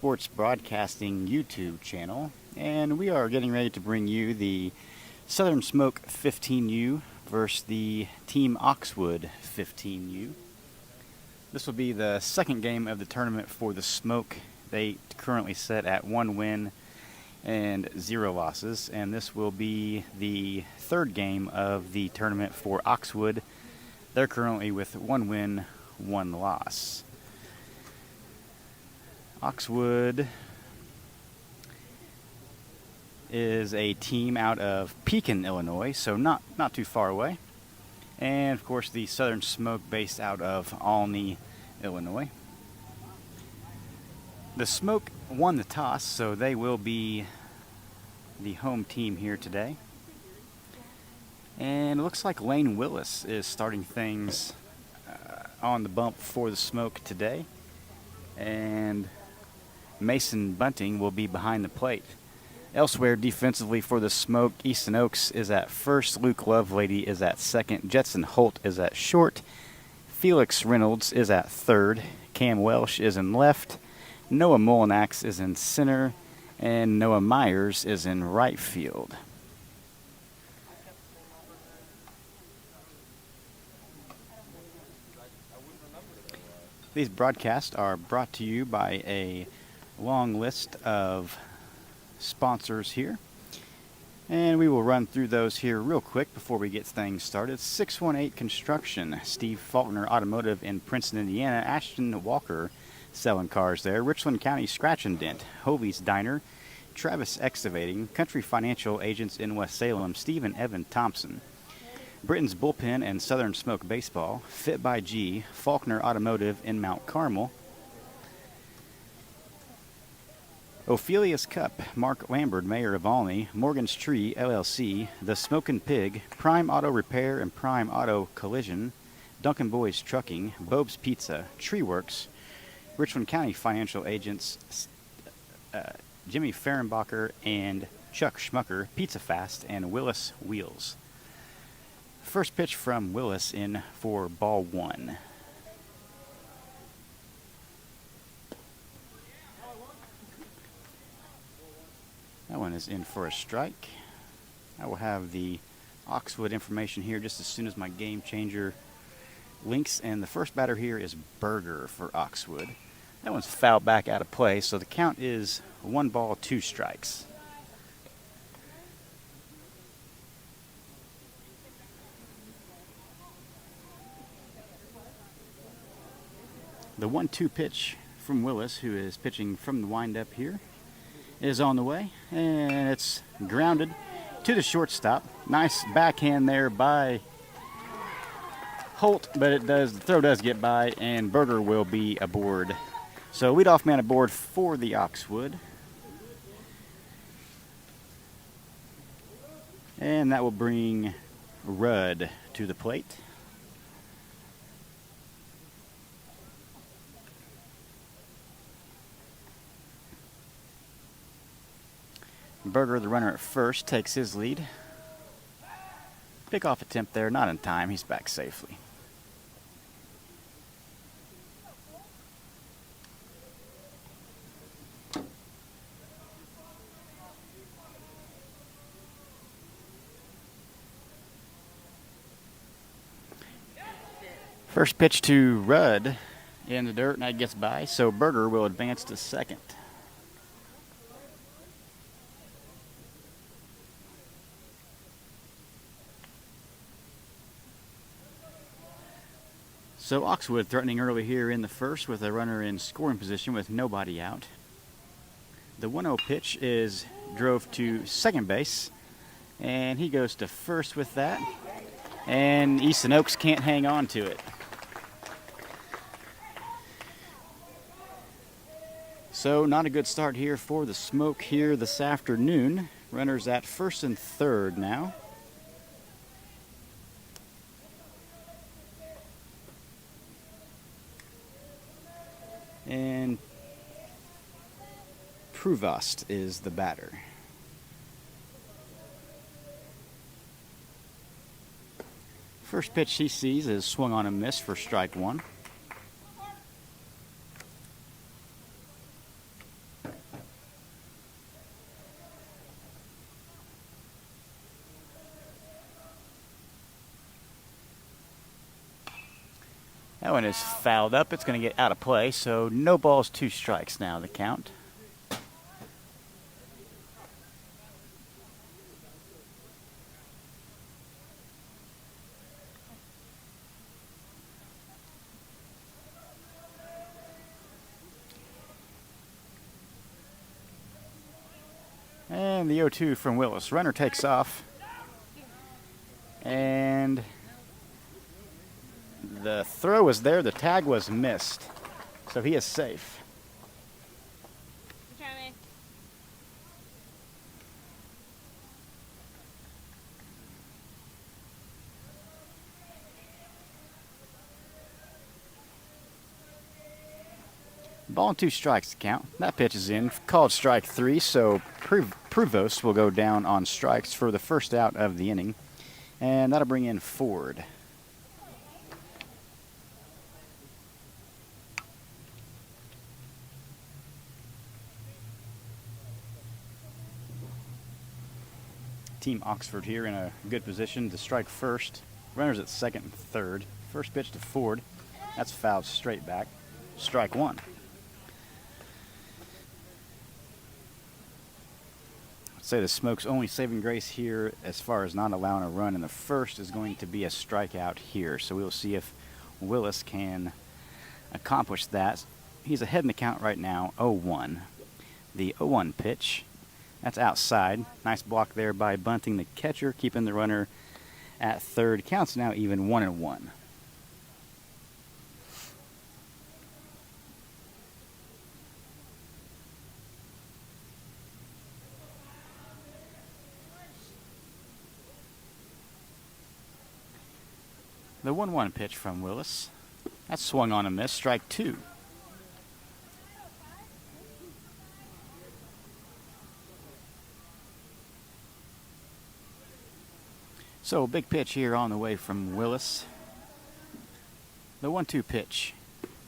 Sports Broadcasting YouTube channel, and we are getting ready to bring you the Southern Smoke 15u versus the Team Oxwood 15u. This will be the second game of the tournament for the Smoke. They currently sit at 1 win and 0 losses, and this will be the third game of the tournament for Oxwood. They're currently with 1 win, 1 loss. Oxwood is a team out of Pekin, Illinois, so not too far away. And of course the Southern Smoke based out of Olney, Illinois. The Smoke won the toss, so they will be the home team here today. And it looks like Lane Willis is starting things on the bump for the Smoke today. And Mason Bunting will be behind the plate. Elsewhere defensively for the Smoke, Easton Oaks is at first, Luke Lovelady is at second, Jetson Holt is at short, Felix Reynolds is at third, Cam Welsh is in left, Noah Molinax is in center, and Noah Myers is in right field. These broadcasts are brought to you by a long list of sponsors here, and we will run through those here real quick before we get things started. 618 Construction, Steve Faulkner Automotive in Princeton, Indiana, Ashton Walker selling cars there, Richland County Scratch and Dent, Hovey's Diner, Travis Excavating, Country Financial Agents in West Salem, Steve and Evan Thompson, Britain's Bullpen and Southern Smoke Baseball, Fit by G, Faulkner Automotive in Mount Carmel, Ophelia's Cup, Mark Lambert, Mayor of Olney, Morgan's Tree, LLC, The Smokin' Pig, Prime Auto Repair and Prime Auto Collision, Duncan Boys Trucking, Bob's Pizza, Tree Works, Richland County Financial Agents, Jimmy Fehrenbacher and Chuck Schmucker, Pizza Fast, and Willis Wheels. First pitch from Willis in for ball 1. That one is in for a strike. I will have the Oxwood information here just as soon as my game changer links. And the first batter here is Berger for Oxwood. That one's fouled back out of play, so the count is 1 ball, 2 strikes. The 1-2 pitch from Willis, who is pitching from the windup here, is on the way, and it's grounded to the shortstop. Nice backhand there by Holt, but the throw does get by, and Berger will be aboard. So leadoff man aboard for the Oxwood. And that will bring Rudd to the plate. Berger, the runner at first, takes his lead. Pickoff attempt there, not in time. He's back safely. First pitch to Rudd in the dirt, and that gets by, so Berger will advance to second. So Oxwood threatening early here in the first with a runner in scoring position with nobody out. The 1-0 pitch is drove to second base, and he goes to first with that, and Easton Oaks can't hang on to it. So not a good start here for the Smoke here this afternoon. Runners at first and third now. And Provost is the batter. First pitch he sees is swung on and missed for strike 1. That one is fouled up. It's going to get out of play, so no balls, 2 strikes now the count. And the 0-2 from Willis. Runner takes off. And the throw was there. The tag was missed. So he is safe. Ball and 2 strikes to count. That pitch is in. Called strike 3, so Provost will go down on strikes for the first out of the inning. And that'll bring in Ford. Team Oxford here in a good position to strike first. Runners at second and third. First pitch to Ford. That's fouled straight back. Strike 1. Say the Smoke's only saving grace here as far as not allowing a run in the first is going to be a strikeout here. So we'll see if Willis can accomplish that. He's ahead in the count right now, 0-1. The 0-1 pitch, that's outside. Nice block there by Bunting, the catcher, keeping the runner at third. Counts now even 1-1. The 1-1 pitch from Willis. That's swung on a miss, strike 2. So big pitch here on the way from Willis. The 1-2 pitch.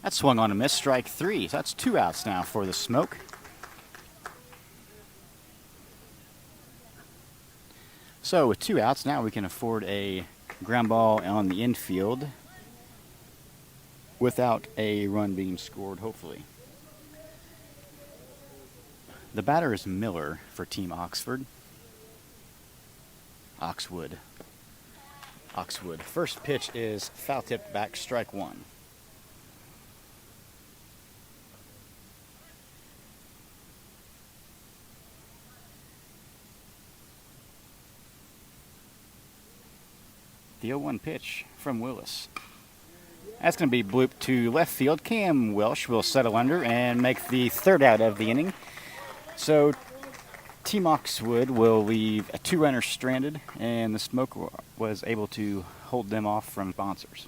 That's swung on a miss, strike 3. So that's 2 outs now for the Smoke. So with 2 outs, now we can afford a ground ball on the infield without a run being scored, hopefully. The batter is Miller for Team Oxford. Oxwood. First pitch is foul tipped back, strike 1. The 0-1 pitch from Willis. That's going to be blooped to left field. Cam Welsh will settle under and make the third out of the inning. So Team Oxwood will leave 2 runners stranded, and the Smoke was able to hold them off from sponsors.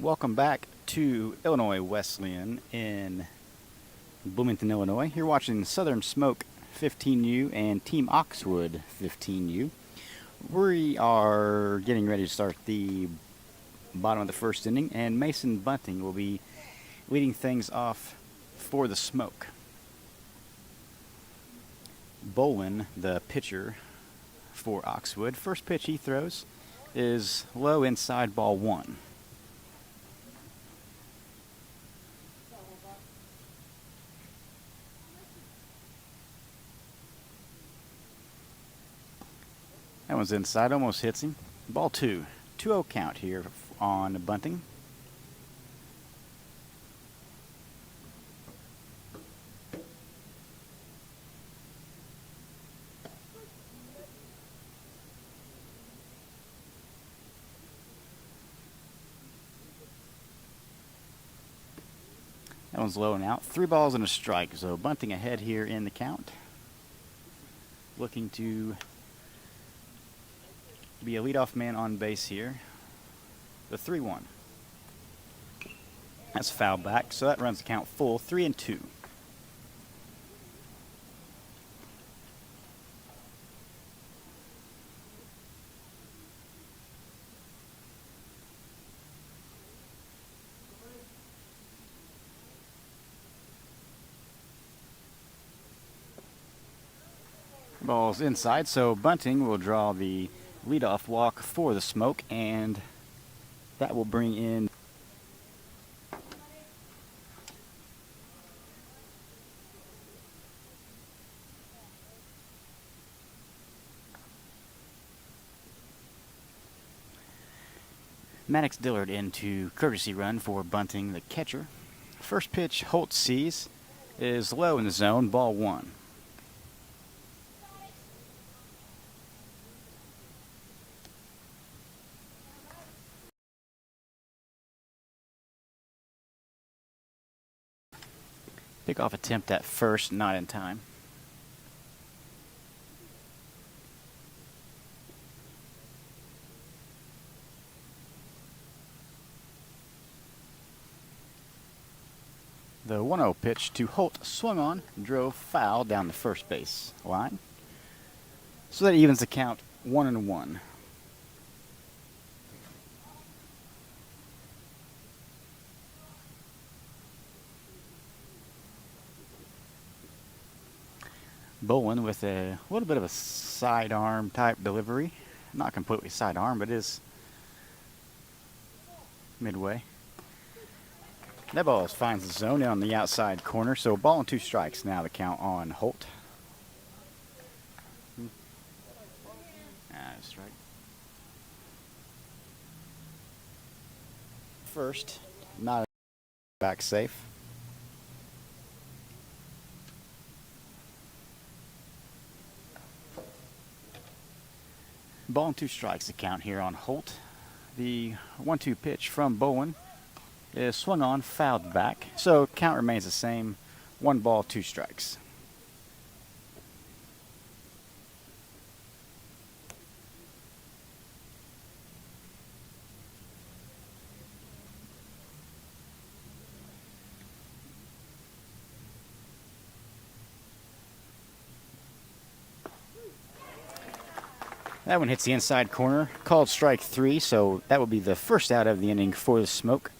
Welcome back to Illinois Wesleyan in Bloomington, Illinois. You're watching Southern Smoke 15U and Team Oxwood 15U. We are getting ready to start the bottom of the first inning, and Mason Bunting will be leading things off for the Smoke. Bolin, the pitcher for Oxwood. First pitch he throws is low inside, ball 1. That one's inside, almost hits him. Ball 2. 2-0 count here on bunting. That one's low and out. 3 balls and a strike. So bunting ahead here in the count. Looking to be a leadoff man on base here. The 3-1. That's foul back, so that runs the count full. 3-2. Ball's inside, so bunting will draw the leadoff walk for the Smoke, and that will bring in Maddox Dillard into courtesy run for bunting, the catcher. First pitch Holt sees is low in the zone, ball 1. Pickoff attempt at first, not in time. The 1-0 pitch to Holt swung on, drove foul down the first base line. So that evens the count 1-1. Bolin with a little bit of a sidearm type delivery. Not completely sidearm, but is midway. That ball finds the zone on the outside corner, so ball and 2 strikes now the count on Holt. Strike. First, not back safe. Ball and 2 strikes the count here on Holt. The 1-2 pitch from Bowen is swung on, fouled back. So count remains the same. 1 ball, 2 strikes. That one hits the inside corner, called strike 3, so that will be the first out of the inning for the Smoke.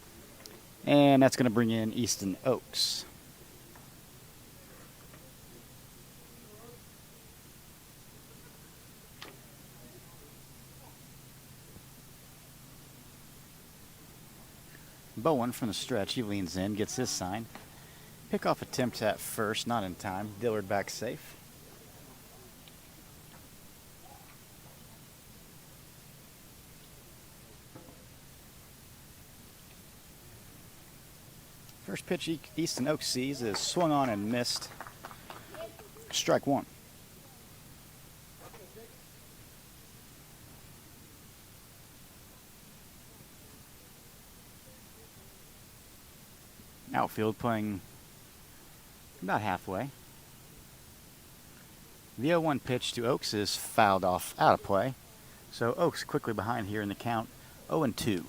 And that's going to bring in Easton Oaks. Bowen from the stretch, he leans in, gets his sign. Pickoff attempt at first, not in time. Dillard back safe. First pitch Easton Oaks sees is swung on and missed. Strike 1. Outfield playing about halfway. The 0-1 pitch to Oaks is fouled off out of play. So Oaks quickly behind here in the count, 0-2.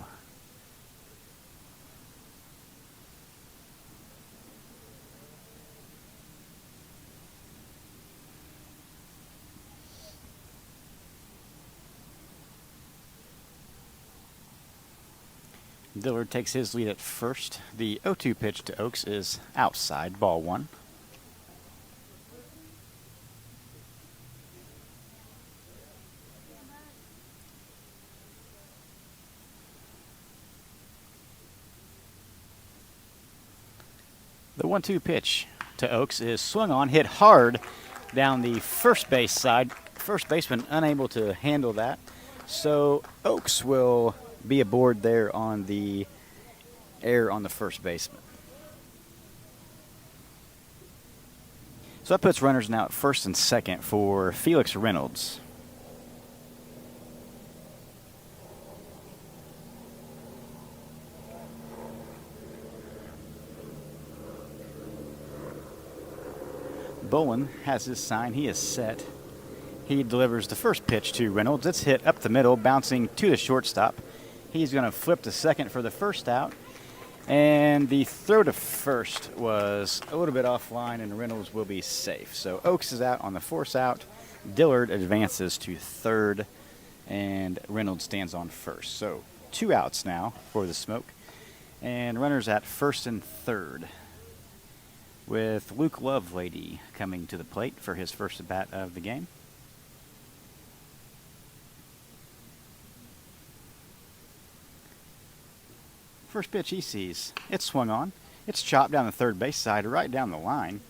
Dillard takes his lead at first. The 0-2 pitch to Oaks is outside, ball 1. The 1-2 pitch to Oaks is swung on, hit hard down the first base side. First baseman unable to handle that. So Oaks will be aboard there on the error on the first baseman. So that puts runners now at first and second for Felix Reynolds. Bolin has his sign. He is set. He delivers the first pitch to Reynolds. It's hit up the middle, bouncing to the shortstop. He's going to flip to second for the first out. And the throw to first was a little bit offline, and Reynolds will be safe. So Oaks is out on the force out. Dillard advances to third, and Reynolds stands on first. So 2 outs now for the Smoke. And runners at first and third, with Luke Lovelady coming to the plate for his first at-bat of the game. First pitch he sees. It's swung on. It's chopped down the third base side, right down the line.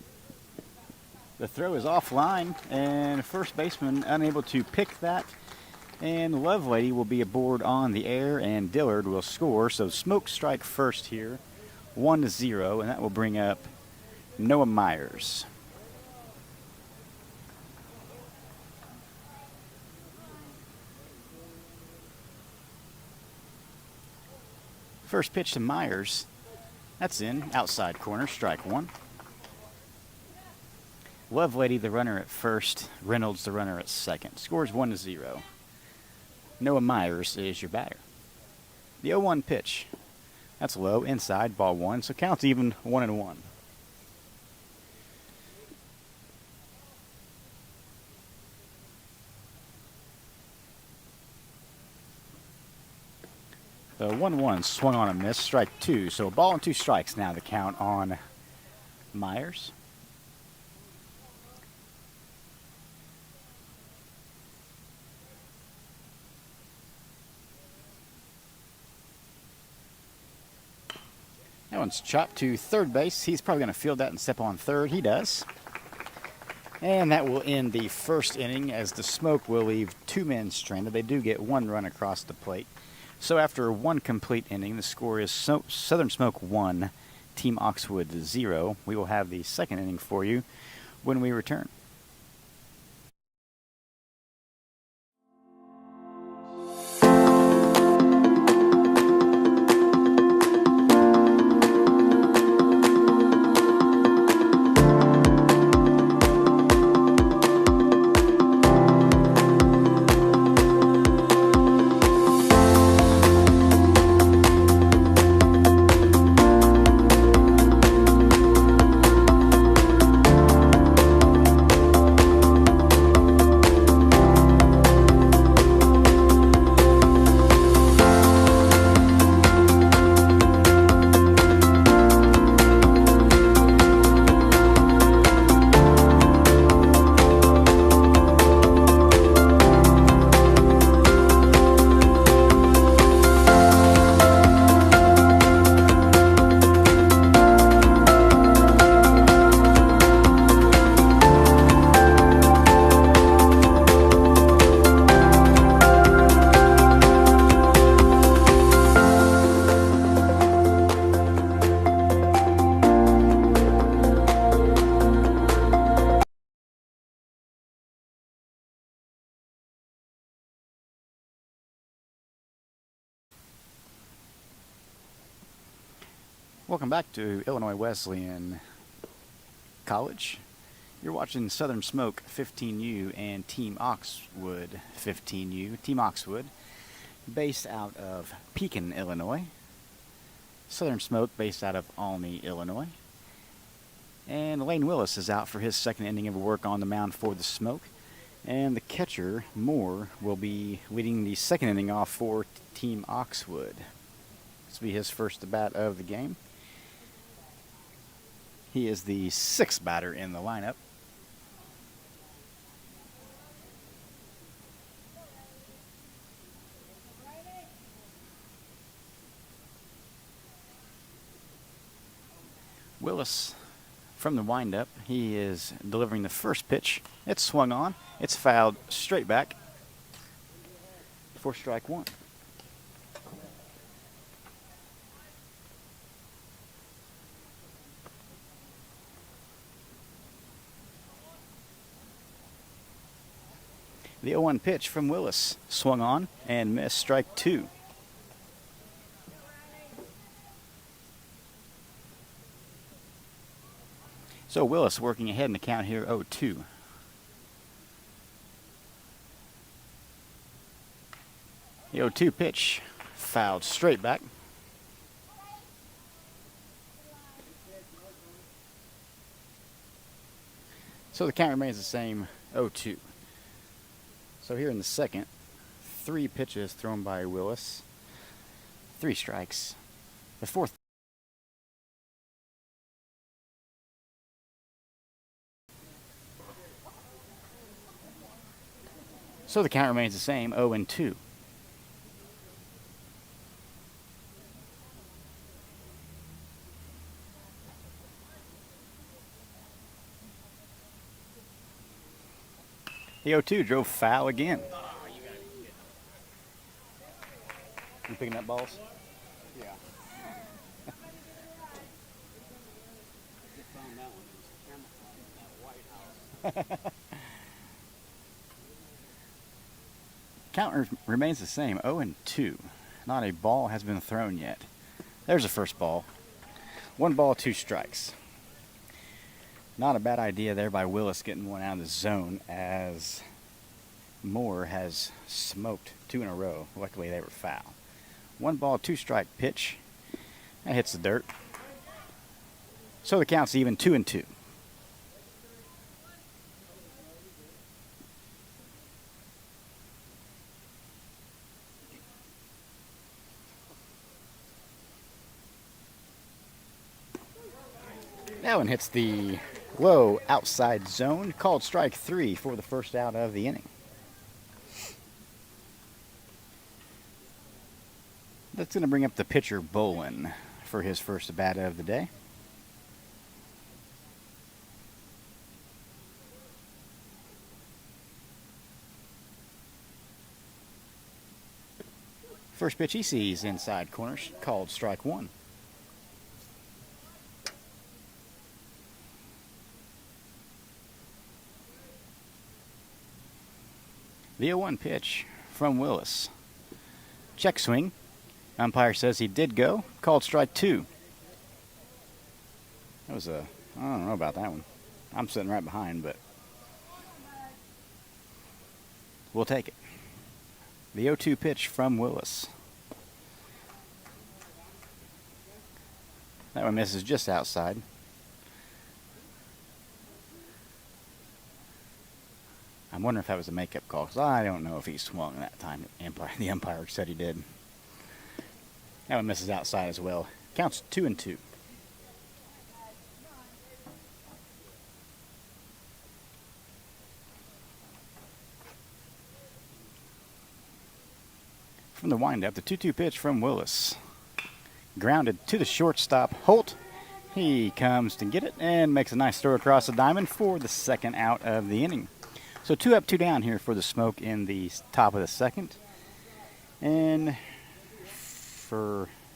The throw is offline, and first baseman unable to pick that. And Lovelady will be aboard on the air, and Dillard will score. So Smoke strike first here, 1-0, and that will bring up Noah Myers. First pitch to Myers. That's in, outside corner, strike one. Lovelady, the runner at first. Reynolds, the runner at second. Scores 1-0. Noah Myers is your batter. The 0-1 pitch. That's low, inside, ball one, so counts even 1-1. The 1-1 swung on a miss, strike two. So a ball and 2 strikes now the count on Myers. That one's chopped to third base. He's probably going to field that and step on third. He does. And that will end the first inning, as the Smoke will leave 2 men stranded. They do get 1 run across the plate. So after 1 complete inning, the score is Southern Smoke 1, Team Oxwood 0. We will have the second inning for you when we return. Welcome back to Illinois Wesleyan College. You're watching Southern Smoke 15U and Team Oxwood 15U. Team Oxwood, based out of Pekin, Illinois. Southern Smoke, based out of Olney, Illinois. And Lane Willis is out for his second inning of work on the mound for the Smoke. And the catcher, Moore, will be leading the second inning off for Team Oxwood. This will be his first at bat of the game. He is the 6th batter in the lineup. Willis From the windup, he is delivering the first pitch. It's swung on. It's fouled straight back for strike one. The 0-1 pitch from Willis swung on and missed, strike two. So Willis working ahead in the count here, 0-2. The 0-2 pitch fouled straight back. So the count remains the same, 0-2. So here in the second, 3 pitches thrown by Willis, 3 strikes. The fourth. So the count remains the same, 0-2. The 0-2 drove foul again. You picking up balls? Yeah. Just found that one. It was camouflaged in that White House. Count remains the same, 0-2. Not a ball has been thrown yet. There's the first ball. 1 ball, 2 strikes. Not a bad idea there by Willis getting one out of the zone, as Moore has smoked 2 in a row. Luckily they were foul. 1 ball, 2 strike pitch. That hits the dirt. So the count's even, 2-2. That one hits the low outside zone, called strike 3 for the first out of the inning. That's going to bring up the pitcher, Bolin, for his first at bat of the day. First pitch he sees inside corner, called strike 1. The 0-1 pitch from Willis. Check swing. Umpire says he did go. Called strike 2. That was I don't know about that one. I'm sitting right behind, but we'll take it. The 0-2 pitch from Willis. That one misses just outside. I'm wondering if that was a makeup call, because I don't know if he swung that time. The umpire said he did. That one misses outside as well. Counts 2-2. From the windup, the 2-2 pitch from Willis. Grounded to the shortstop, Holt. He comes to get it and makes a nice throw across the diamond for the second out of the inning. So 2 up, 2 down here for the Smoke in the top of the second. And Ferez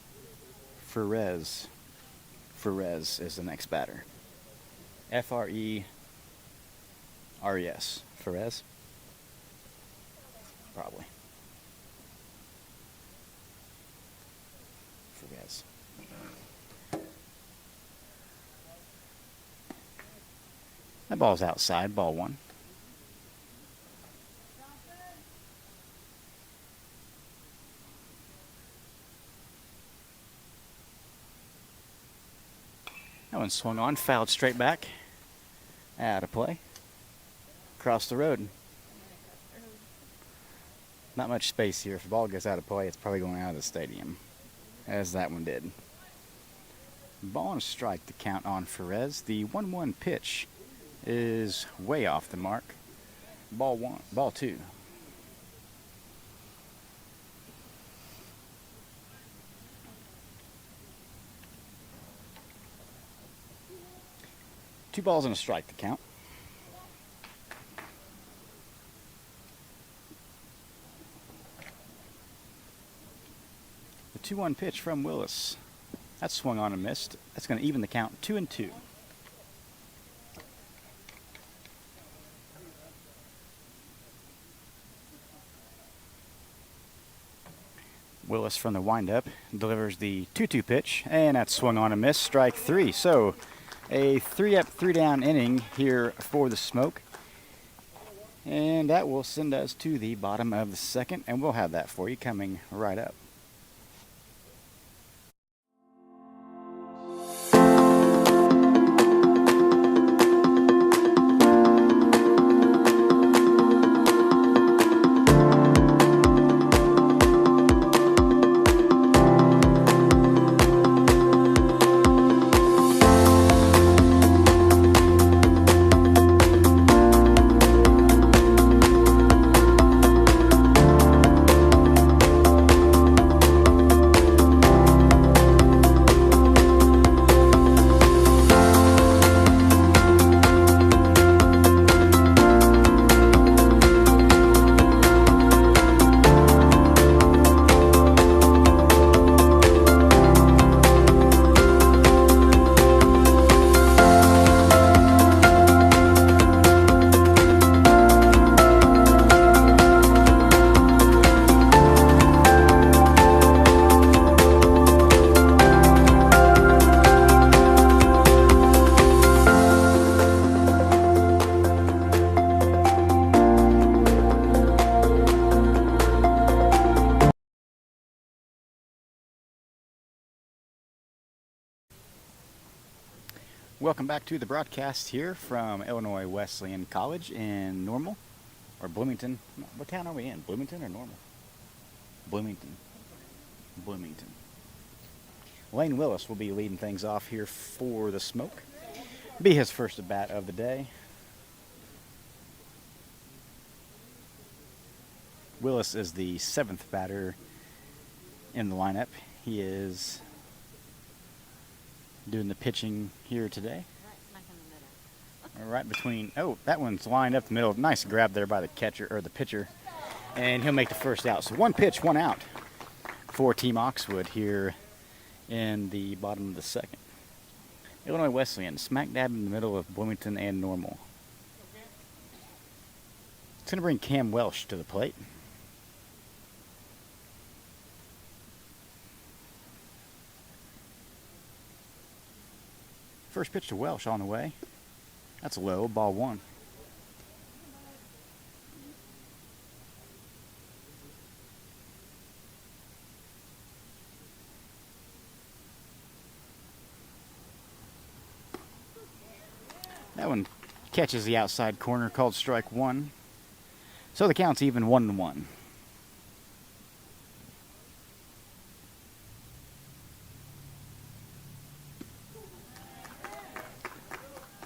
is the next batter. F-R-E-R-E-S. Ferez? Probably. Ferez. That ball's outside, ball 1. That one swung on, fouled straight back. Out of play. Across the road. Not much space here. If the ball gets out of play, it's probably going out of the stadium, as that one did. Ball and a strike to count on Ferez. The 1-1 pitch is way off the mark. Ball 2. 2 balls and a strike to count. The 2-1 pitch from Willis. That's swung on and missed. That's going to even the count, 2-2. Willis from the windup delivers the 2-2 pitch, and that's swung on and missed, strike 3. So a 3-up, 3-down inning here for the Smoke. And that will send us to the bottom of the second, and we'll have that for you coming right up. Welcome back to the broadcast here from Illinois Wesleyan College in Normal, or Bloomington. What town are we in? Bloomington or Normal? Bloomington. Bloomington. Lane Willis will be leading things off here for the Smoke. Be his first at bat of the day. Willis is the 7th batter in the lineup. He is doing the pitching here today. Right between, oh, that one's lined up the middle. Nice grab there by the catcher, or the pitcher. And he'll make the first out. So 1 pitch, 1 out for Team Oxwood here in the bottom of the second. Illinois Wesleyan, smack dab in the middle of Bloomington and Normal. It's going to bring Cam Welsh to the plate. First pitch to Welsh on the way. That's low, ball 1. That one catches the outside corner, called strike 1. So the count's even 1-1.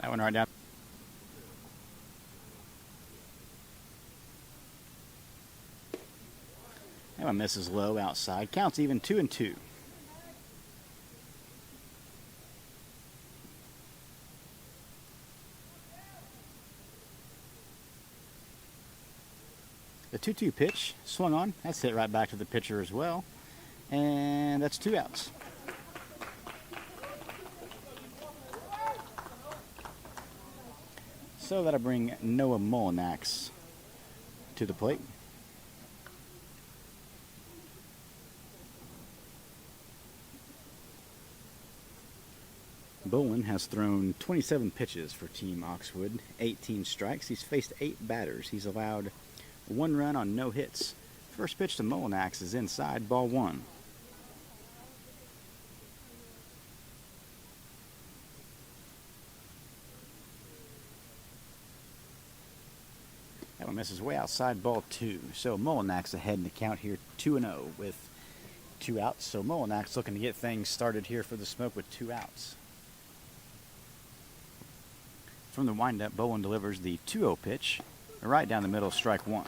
That one right down. That one misses low outside. Counts even 2-2. The 2-2 pitch swung on. That's hit right back to the pitcher as well. And that's 2 outs. So that'll bring Noah Molinax to the plate. Bolin has thrown 27 pitches for Team Oxwood, 18 strikes. He's faced 8 batters. He's allowed 1 run on no hits. First pitch to Molinax is inside, ball 1. That one misses way outside, ball 2. So Molinax ahead in the count here, 2-0 with 2 outs. So Molinax looking to get things started here for the Smoke with 2 outs. From the windup, Bowen delivers the 2-0 pitch, right down the middle, strike 1.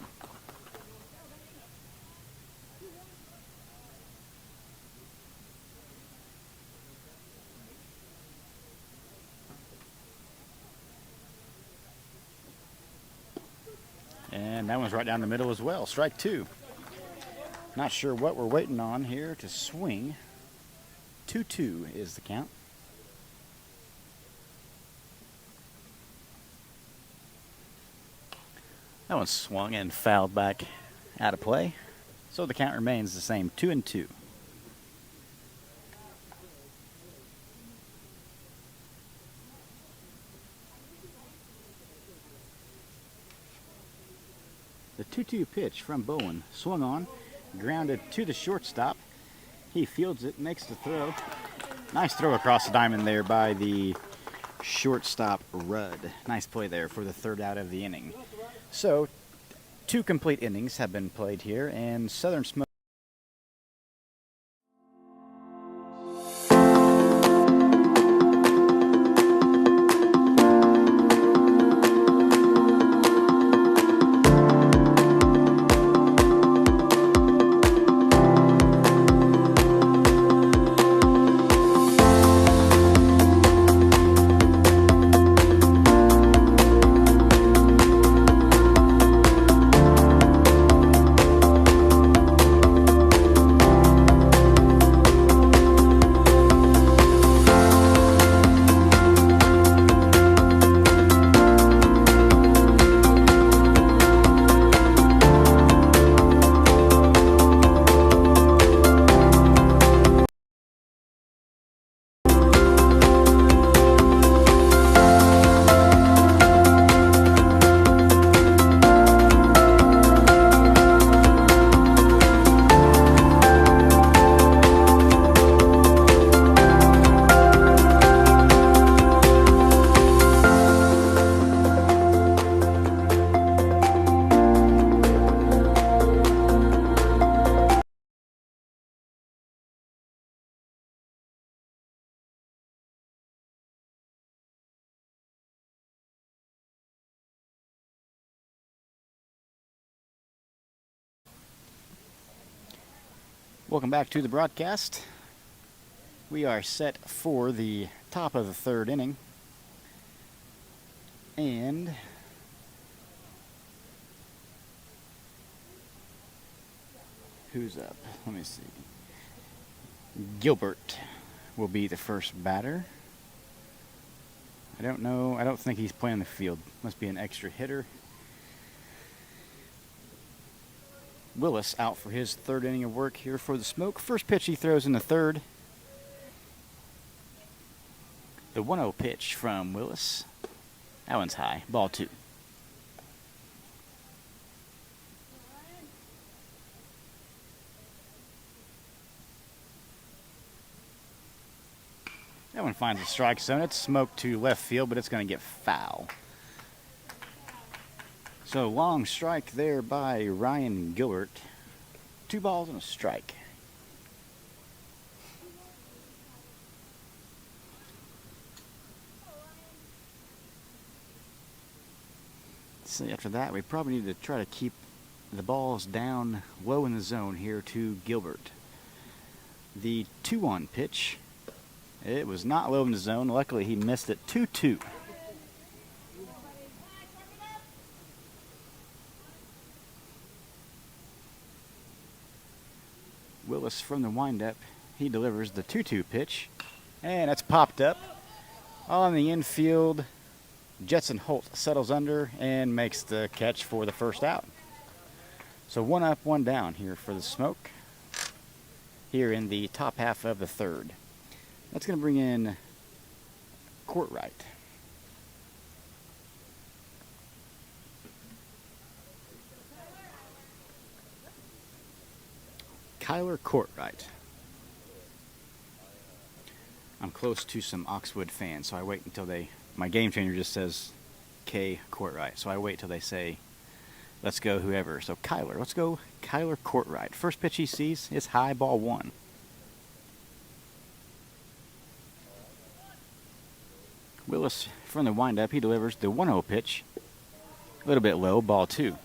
And that one's right down the middle as well. Strike two. Not sure what we're waiting on here to swing. 2-2 is the count. That one swung and fouled back out of play. So the count remains the same, 2-2. The 2-2 pitch from Bowen swung on, grounded to the shortstop. He fields it, makes the throw. Nice throw across the diamond there by the shortstop Rudd. Nice play there for the third out of the inning. So, 2 complete innings have been played here, and Southern Smoke Welcome back to the broadcast. We are set for the top of the third inning. And who's up? Let me see. Gilbert will be the first batter. I don't know. I don't think he's playing the field. Must be an extra hitter. Willis out for his third inning of work here for the Smoke. First pitch he throws in the third. The 1-0 pitch from Willis. That one's high. Ball 2. That one finds the strike zone. It's smoked to left field, but it's going to get foul. So long strike there by Ryan Gilbert. 2 balls and a strike. See, after that, we probably need to try to keep the balls down low in the zone here to Gilbert. The 2-1 pitch. It was not low in the zone. Luckily, he missed it. 2-2. Willis from the windup, he delivers the 2-2 pitch, and it's popped up on the infield. Jetson Holt settles under and makes the catch for the first out. So 1 up, 1 down here for the Smoke here in the top half of the third. That's going to bring in Courtwright. Kyler Courtwright. I'm close to some Oxwood fans, so I wait until my game changer just says K Courtwright. So I wait till they say, let's go whoever. So Kyler, let's go Kyler Courtwright. First pitch he sees is high, ball 1. Willis from the windup, he delivers the 1-0 pitch. A little bit low, ball 2.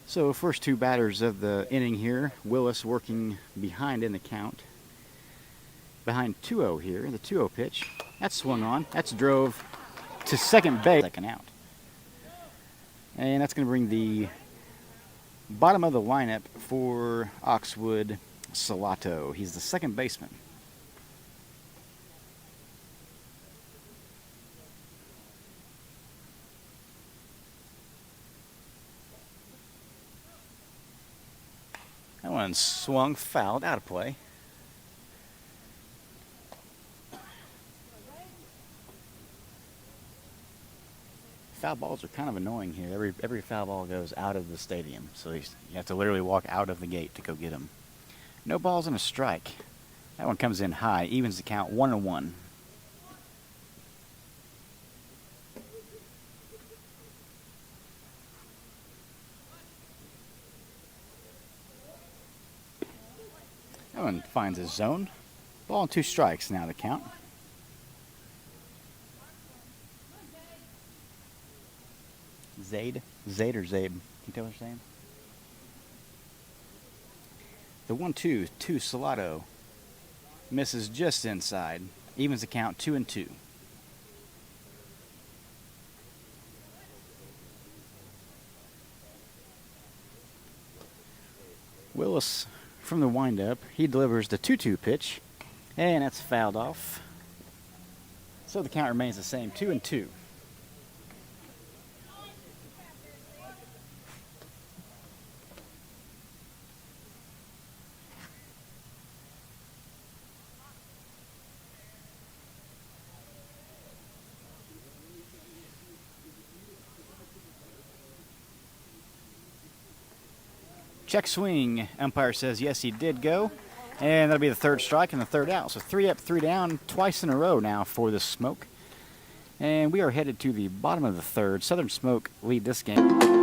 So first 2 batters of the inning here. Willis working behind in the count. Behind 2-0 here, the 2-0 pitch. That's swung on. That's drove to second base. Second out. And that's going to bring the bottom of the lineup for Oxwood, Salato. He's the second baseman. That one swung, fouled, out of play. Foul balls are kind of annoying here. Every foul ball goes out of the stadium, so you have to literally walk out of the gate to go get them. No balls and a strike. That one comes in high, evens the count 1-1. That one finds his zone. Ball and 2 strikes now to count. Zaid or Zabe? Can you tell what I'm saying? The 1-2 to Salato. Misses just inside. Evens the count 2-2. Willis from the windup. He delivers the 2-2 pitch. And that's fouled off. So the count remains the same, 2-2. Check swing. Umpire says yes, he did go. And that'll be the third strike and the third out. So 3 up, 3 down, twice in a row now for the Smoke. And we are headed to the bottom of the third. Southern Smoke lead this game.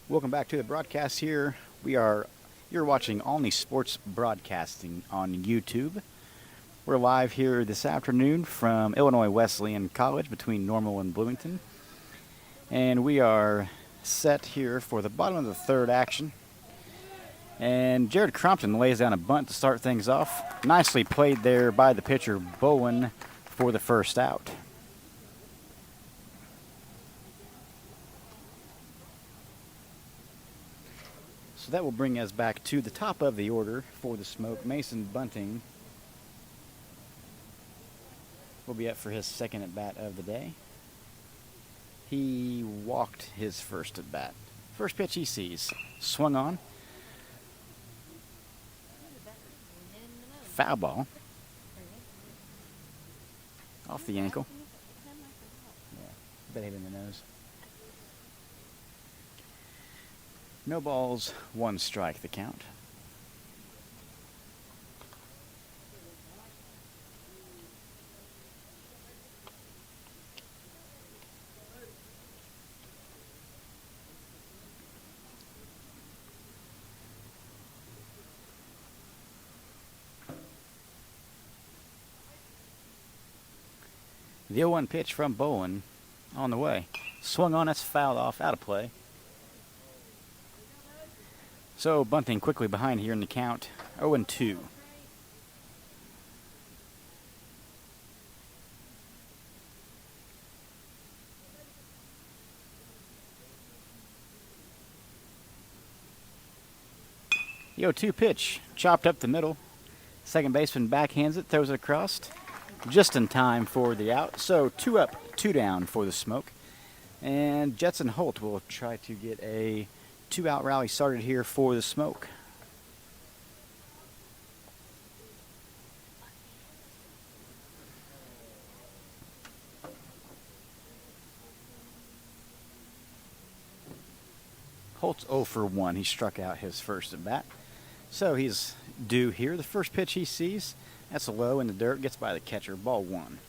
Welcome back to the broadcast here. You're watching Olney Sports Broadcasting on YouTube. We're live here this afternoon from Illinois Wesleyan College between Normal and Bloomington. And we are set here for the bottom of the third action. And Jared Crompton lays down a bunt to start things off. Nicely played there by the pitcher Bowen for the first out. So that will bring us back to the top of the order for the Smoke. Mason Bunting will be up for his second at-bat of the day. He walked his first at-bat. First pitch he sees. Swung on. Foul ball. Off the ankle. Yeah, bet hit in the nose. No balls, 1 strike, the count. The 0-1 pitch from Bowen on the way. Swung on, that's fouled off, out of play. So Bunting quickly behind here in the count, 0-2. The 0-2 pitch, chopped up the middle. Second baseman backhands it, throws it across, just in time for the out. So 2 up, 2 down for the Smoke. And Jetson Holt will try to get a 2-out rally started here for the Smoke. Holt's 0 for 1. He struck out his first at bat. So he's due here. The first pitch he sees, That's low in the dirt, gets by the catcher, ball 1.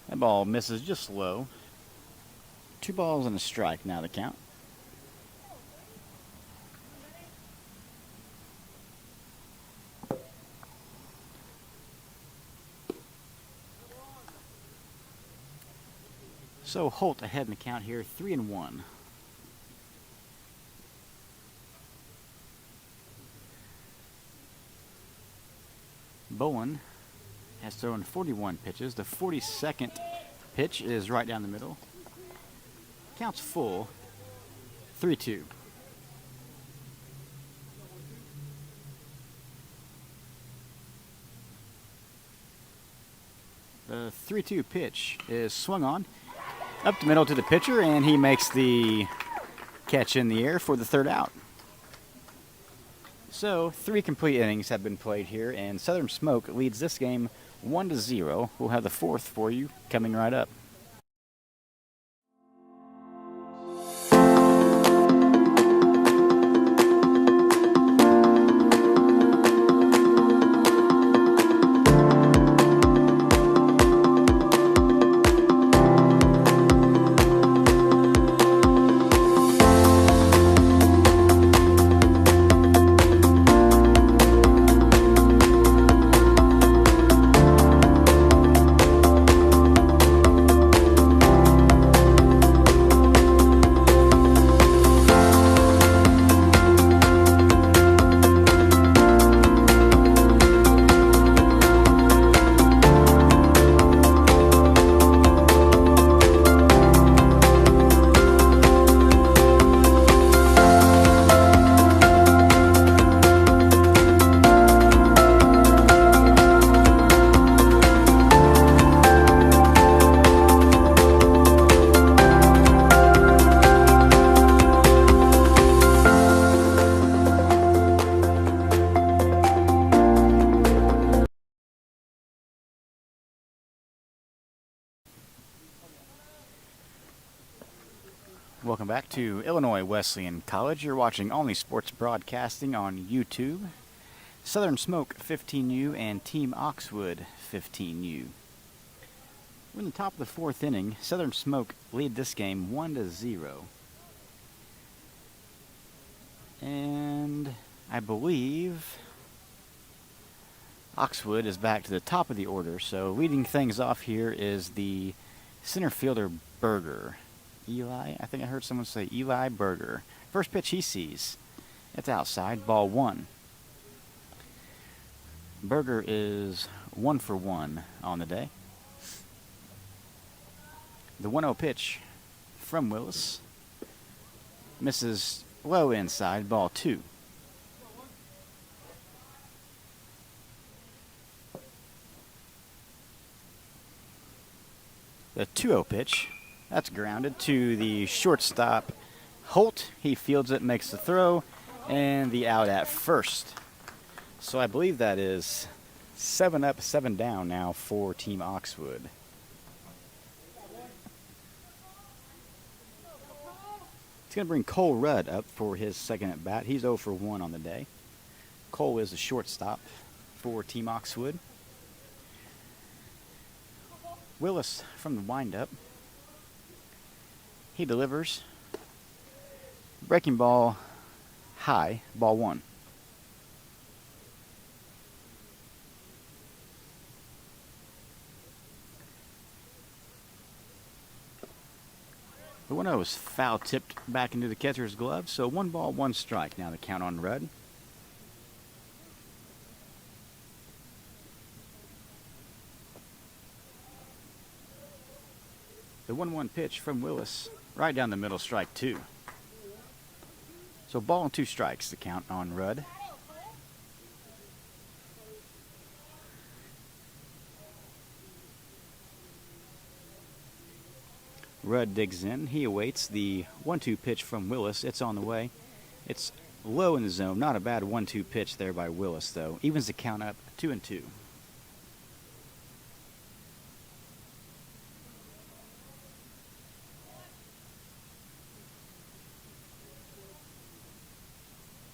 That ball misses just low. 2 balls and a strike now the count. So Holt ahead in the count here, 3-1. Bowen has thrown 41 pitches. The 42nd pitch is right down the middle. Count's full, 3-2. The 3-2 pitch is swung on, up the middle to the pitcher, and he makes the catch in the air for the 3rd out. So 3 complete innings have been played here, and Southern Smoke leads this game 1-0. We'll have the 4th for you coming right up. Welcome back to Illinois Wesleyan College. You're watching Only Sports Broadcasting on YouTube. Southern Smoke 15u and Team Oxwood 15u. We're in the top of the 4th inning. Southern Smoke lead this game 1-0. And I believe Oxwood is back to the top of the order. So leading things off here is the center fielder Berger. Eli, I think I heard someone say Eli Berger. First pitch he sees. It's outside, ball 1. Berger is 1 for 1 on the day. The 1-0 pitch from Willis misses low inside, ball 2. The 2-0 pitch, that's grounded to the shortstop Holt. He fields it, makes the throw, and the out at first. So I believe that is 7 up, 7 down now for Team Oxwood. It's going to bring Cole Rudd up for his second at bat. He's 0 for 1 on the day. Cole is the shortstop for Team Oxwood. Willis from the windup. He delivers. Breaking ball high, ball 1. The 1-0 is foul tipped back into the catcher's glove, so 1 ball, 1 strike. Now the count on Rudd. The 1-1 pitch from Willis, right down the middle, strike 2. So ball and 2 strikes, the count on Rudd. Rudd digs in. He awaits the 1-2 pitch from Willis. It's on the way. It's low in the zone. Not a bad 1-2 pitch there by Willis, though. Evens the count up 2-2.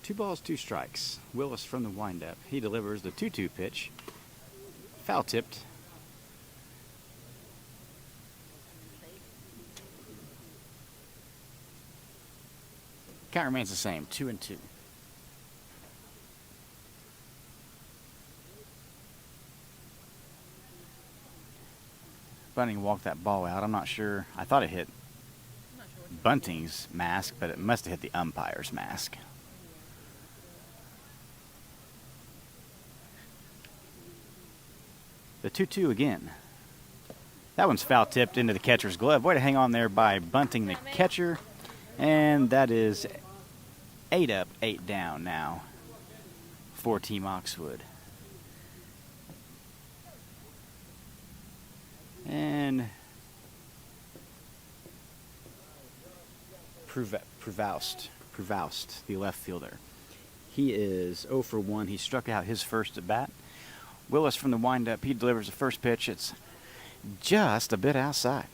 Two balls, two strikes. Willis from the windup. He delivers the 2-2 pitch. Foul tipped. Count remains the same, 2-2. Bunting walked that ball out. I'm not sure. I thought it hit Bunting's mask, but it must have hit the umpire's mask. The 2-2 again. That one's foul tipped into the catcher's glove. Way to hang on there by Bunting, the catcher. And that is 8 up, 8 down now for Team Oxwood. And Prevost, the left fielder. He is 0 for 1. He struck out his first at bat. Willis from the windup, he delivers the first pitch. It's just a bit outside.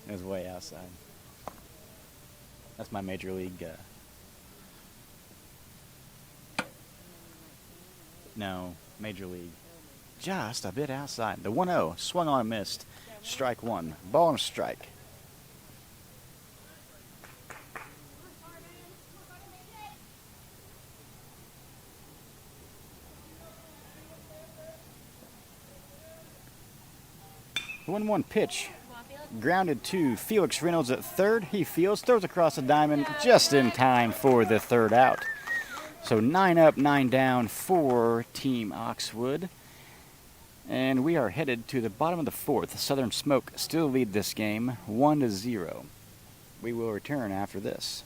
It was way outside. That's my major league. No, major league. Just a bit outside. The 1-0 swung on and missed. Strike one. Ball and a strike. The 1-1 pitch. Grounded to Felix Reynolds at third. He fields, throws across the diamond just in time for the third out. So 9 up, 9 down for Team Oxwood. And we are headed to the bottom of the fourth. Southern Smoke still lead this game 1-0. We will return after this.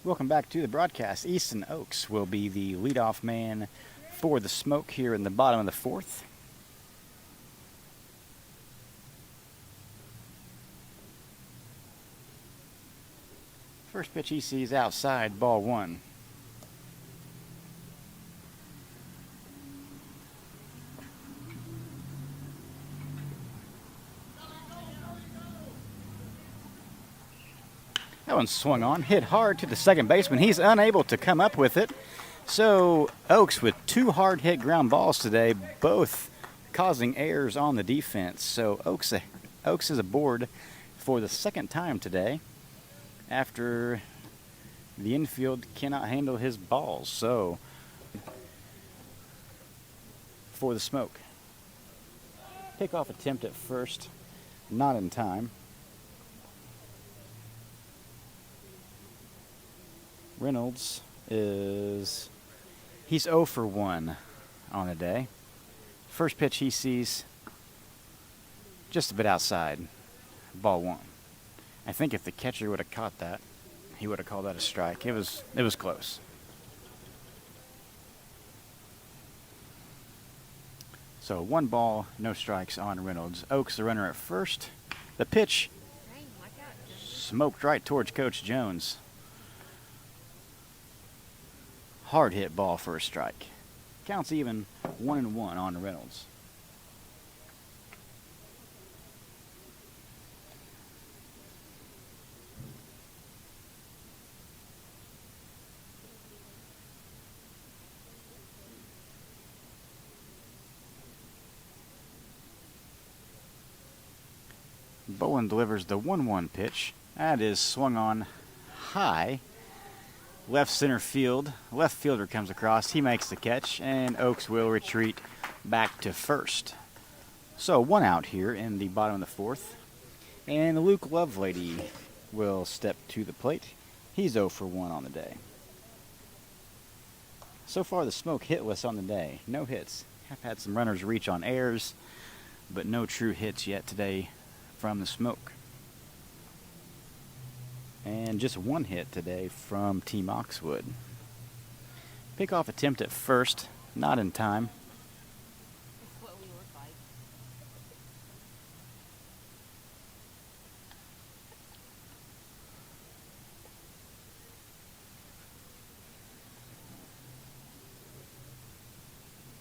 Welcome back to the broadcast. Easton Oaks will be the leadoff man for the Smoke here in the bottom of the fourth. First pitch he sees outside, ball one. That one swung on, hit hard to the second baseman. He's unable to come up with it. So Oaks with two hard hit ground balls today, both causing errors on the defense. So Oaks is aboard for the second time today after the infield cannot handle his balls. So for the Smoke. Pickoff attempt at first, not in time. Reynolds he's 0 for 1 on the day. First pitch he sees just a bit outside. ball one. I think if the catcher would have caught that, he would have called that a strike. It was close. So 1 ball, no strikes on Reynolds. Oaks the runner at first. The pitch smoked right towards Coach Jones. Hard hit ball for a strike. Counts even 1-1 on Reynolds. Bowen delivers the 1-1 pitch. That is swung on high. Left center field. Left fielder comes across. He makes the catch, and Oaks will retreat back to first. So 1 out here in the bottom of the 4th. And Luke Lovelady will step to the plate. He's 0 for 1 on the day. So far the Smoke hitless on the day. No hits. Have had some runners reach on errors, but no true hits yet today from the Smoke. And just 1 hit today from Team Oxwood. Pickoff attempt at first, not in time. It's what we look like.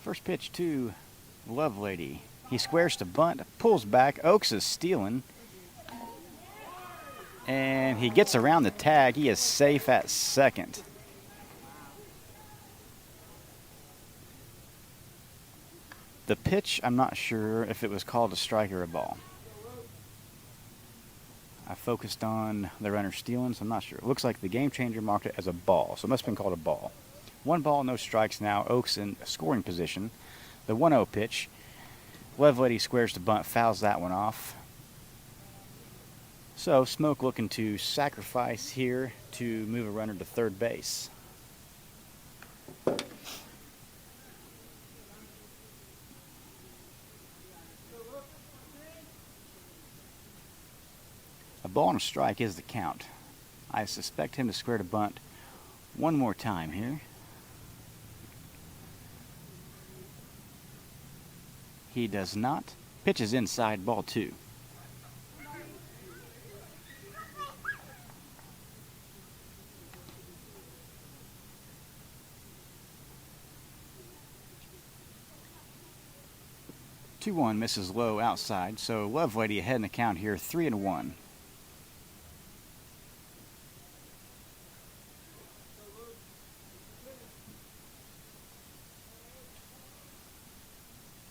First pitch to Lovelady. He squares to bunt, pulls back. Oaks is stealing. And he gets around the tag. He is safe at second. The pitch, I'm not sure if it was called a strike or a ball. I focused on the runner stealing, so I'm not sure. It looks like the game changer marked it as a ball, so it must have been called a ball. 1 ball, no strikes now. Oaks in scoring position. The 1-0 pitch. Lovelady squares to bunt, fouls that one off. So Smoke looking to sacrifice here to move a runner to third base. A ball and a strike is the count. I suspect him to square to bunt 1 more time here. He does not. Pitches inside, ball 2. Two-one misses low outside, so Lovelady ahead in the count here, 3-1.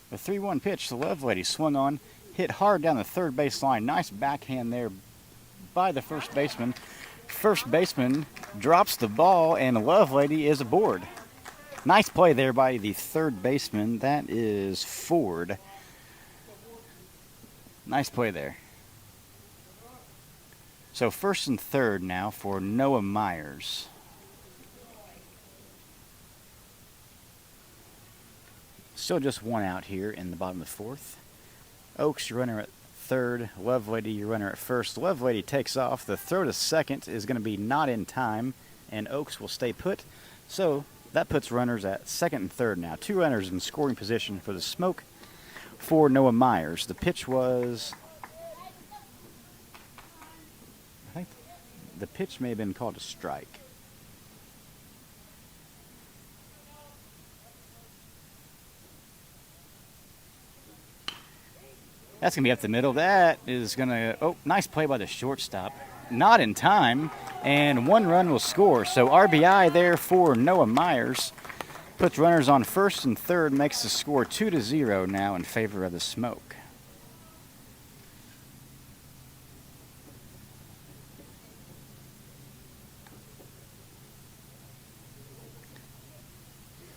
The 3-1 pitch to Lovelady swung on, hit hard down the third base line. Nice backhand there by the first baseman. First baseman drops the ball, and Lovelady is aboard. Nice play there by the third baseman. That is Ford. Nice play there. So first and third now for Noah Myers. Still just 1 out here in the bottom of the 4th. Oaks, your runner at third. Lovelady, your runner at first. Lovelady takes off. The throw to second is going to be not in time, and Oaks will stay put. So that puts runners at second and third now. 2 runners in scoring position for the Smoke for Noah Myers. The pitch was, I think the pitch may have been called a strike. That's going to be up the middle. That is going to, oh, nice play by the shortstop. Not in time, and 1 run will score. So RBI there for Noah Myers. Puts runners on first and third, makes the score 2-0 now in favor of the Smoke.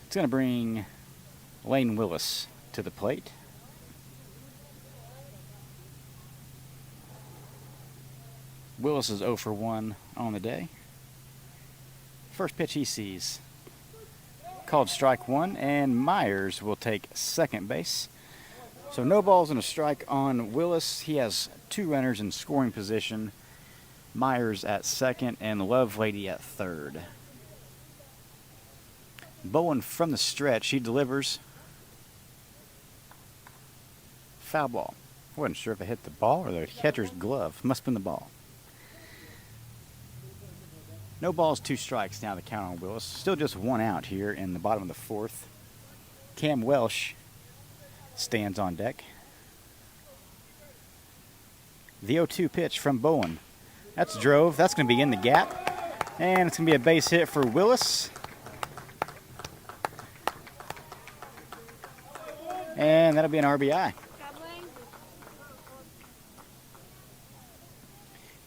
It's going to bring Lane Willis to the plate. Willis is 0 for 1 on the day. First pitch he sees. Called strike 1, and Myers will take second base. So no balls and a strike on Willis. He has two runners in scoring position. Myers at second and Lovelady at third. Bowen from the stretch, he delivers. Foul ball. I wasn't sure if it hit the ball or the catcher's glove. Must have been the ball. No balls, 2 strikes now to count on Willis. Still just 1 out here in the bottom of the 4th. Cam Welsh stands on deck. The 0-2 pitch from Bowen. That's drove. That's going to be in the gap. And it's going to be a base hit for Willis. And that'll be an RBI.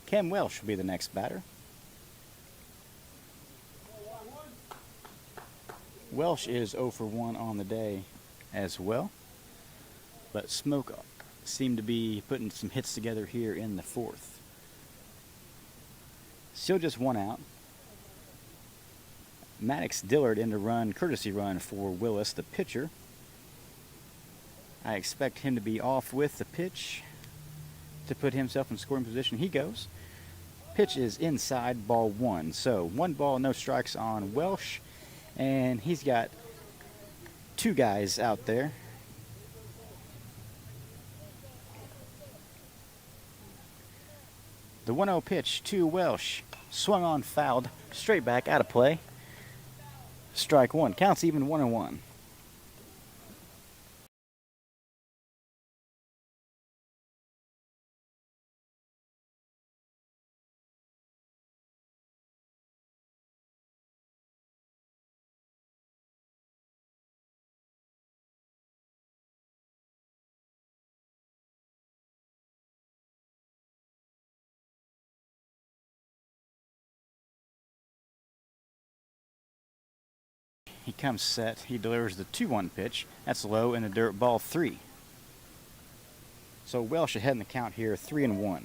Cam Welsh will be the next batter. Welsh is 0 for 1 on the day as well. But Smoke seemed to be putting some hits together here in the 4th. Still just 1 out. Maddox Dillard in to run, courtesy run for Willis, the pitcher. I expect him to be off with the pitch to put himself in scoring position. He goes. Pitch is inside, ball 1. So 1 ball, no strikes on Welsh. And he's got 2 guys out there. The 1-0 pitch to Welsh. Swung on, fouled, straight back, out of play. Strike 1. Counts even 1-1. He comes set. He delivers the 2-1 pitch. That's low in the dirt, ball 3. So Welsh ahead in the count here, 3-1.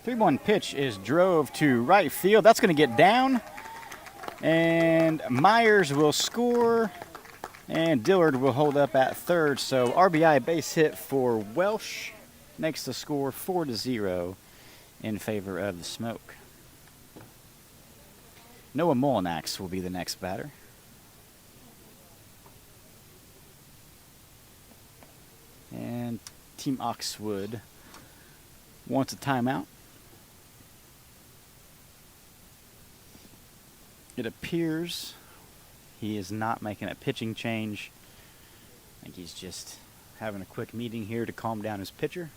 Three-one pitch is drove to right field. That's going to get down. And Myers will score. And Dillard will hold up at third. So RBI base hit for Welsh makes the score 4-0 in favor of the Smoke. Noah Molinax will be the next batter. And Team Oxwood wants a timeout. It appears he is not making a pitching change. I think he's just having a quick meeting here to calm down his pitcher.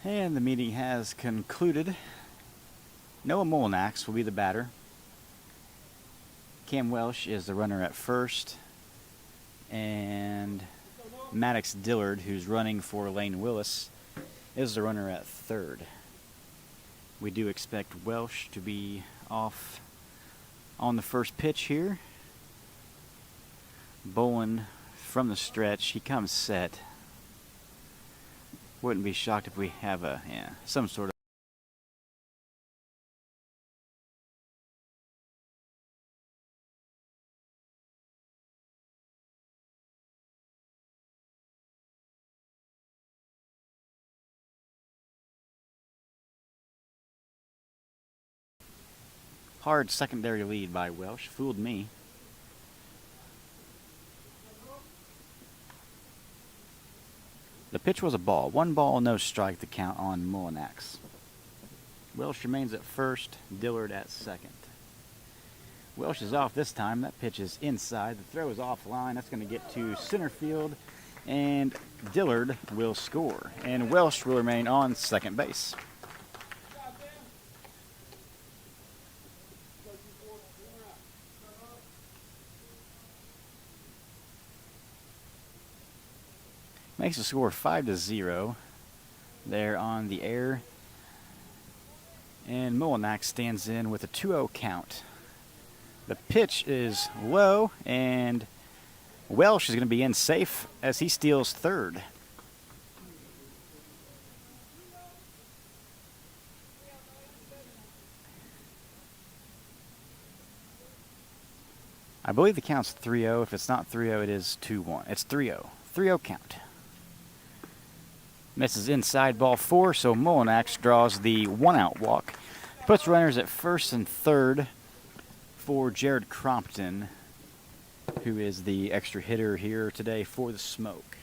And the meeting has concluded. Noah Molinax will be the batter. Cam Welsh is the runner at first. And Maddox Dillard, who's running for Lane Willis, is the runner at third. We do expect Welsh to be off on the first pitch here. Bowen from the stretch. He comes set. Wouldn't be shocked if we have some sort of hard secondary lead by Welsh. Fooled me. The pitch was a ball. 1 ball, no strike to count on Molinax. Welsh remains at first, Dillard at second. Welsh is off this time. That pitch is inside. The throw is offline. That's going to get to center field, and Dillard will score. And Welsh will remain on second base. Makes the score 5-0 there on the air. And Mullinax stands in with a 2-0 count. The pitch is low, and Welsh is going to be in safe as he steals third. I believe the count's 3-0. If it's not 3-0, it is 2-1. It's 3-0. 3-0 count. Misses inside ball 4, so Mullinax draws the 1-out walk. Puts runners at first and third for Jared Crompton, who is the extra hitter here today for the Smoke.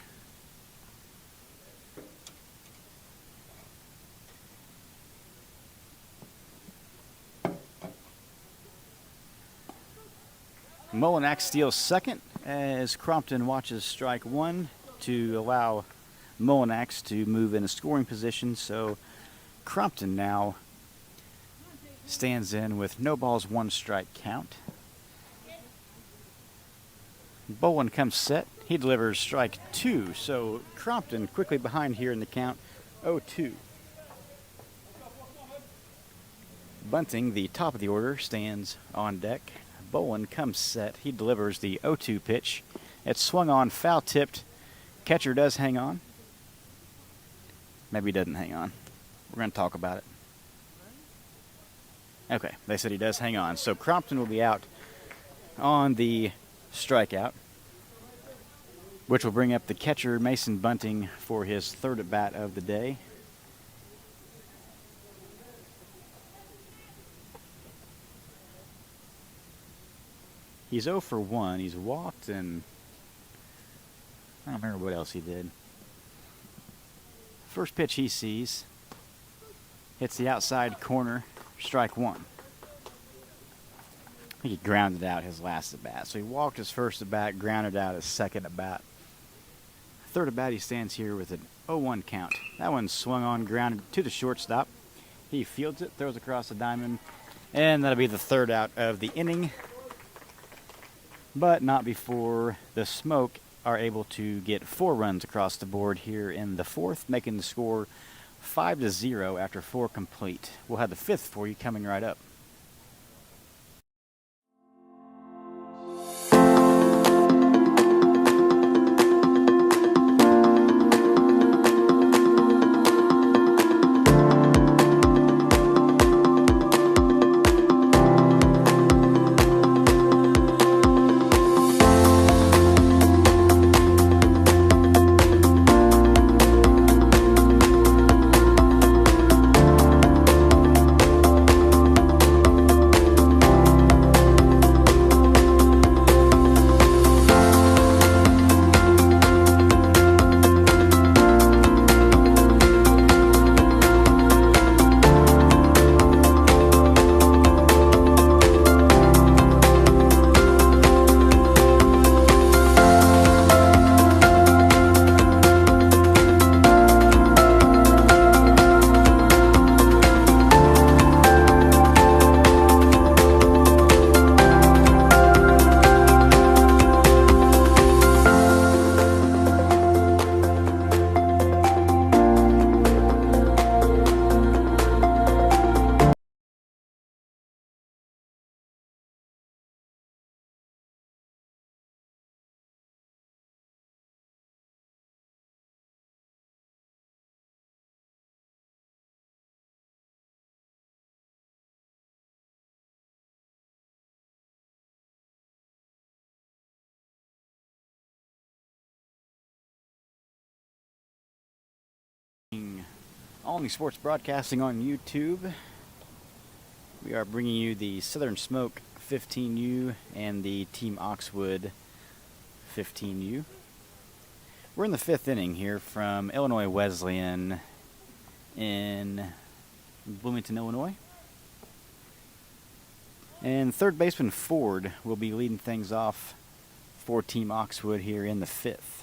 Mullinax steals second as Crompton watches strike one to allow Mullinax to move in a scoring position. So Crompton now stands in with no balls, 1 strike count. Bolin comes set. He delivers strike 2. So Crompton quickly behind here in the count, 0-2. Bunting, the top of the order, stands on deck. Bolin comes set. He delivers the 0-2 pitch. It's swung on, foul tipped. Catcher does hang on. Maybe he doesn't hang on. We're going to talk about it. Okay, they said he does hang on. So Crompton will be out on the strikeout, which will bring up the catcher, Mason Bunting, for his third at bat of the day. He's 0 for 1. He's walked, and I don't remember what else he did. First pitch he sees hits the outside corner, strike 1. I think he grounded out his last at bat. So he walked his first at bat, grounded out his second at bat. Third at bat, he stands here with an 0-1 count. That one swung on, grounded to the shortstop. He fields it, throws across the diamond, and that'll be the third out of the inning. But not before the Smoke are able to get 4 runs across the board here in the fourth, making the score 5-0 after 4 complete. We'll have the fifth for you coming right up. All New Sports Broadcasting on YouTube. We are bringing you the Southern Smoke 15U and the Team Oxwood 15U. We're in the 5th inning here from Illinois Wesleyan in Bloomington, Illinois. And third baseman Ford will be leading things off for Team Oxwood here in the 5th.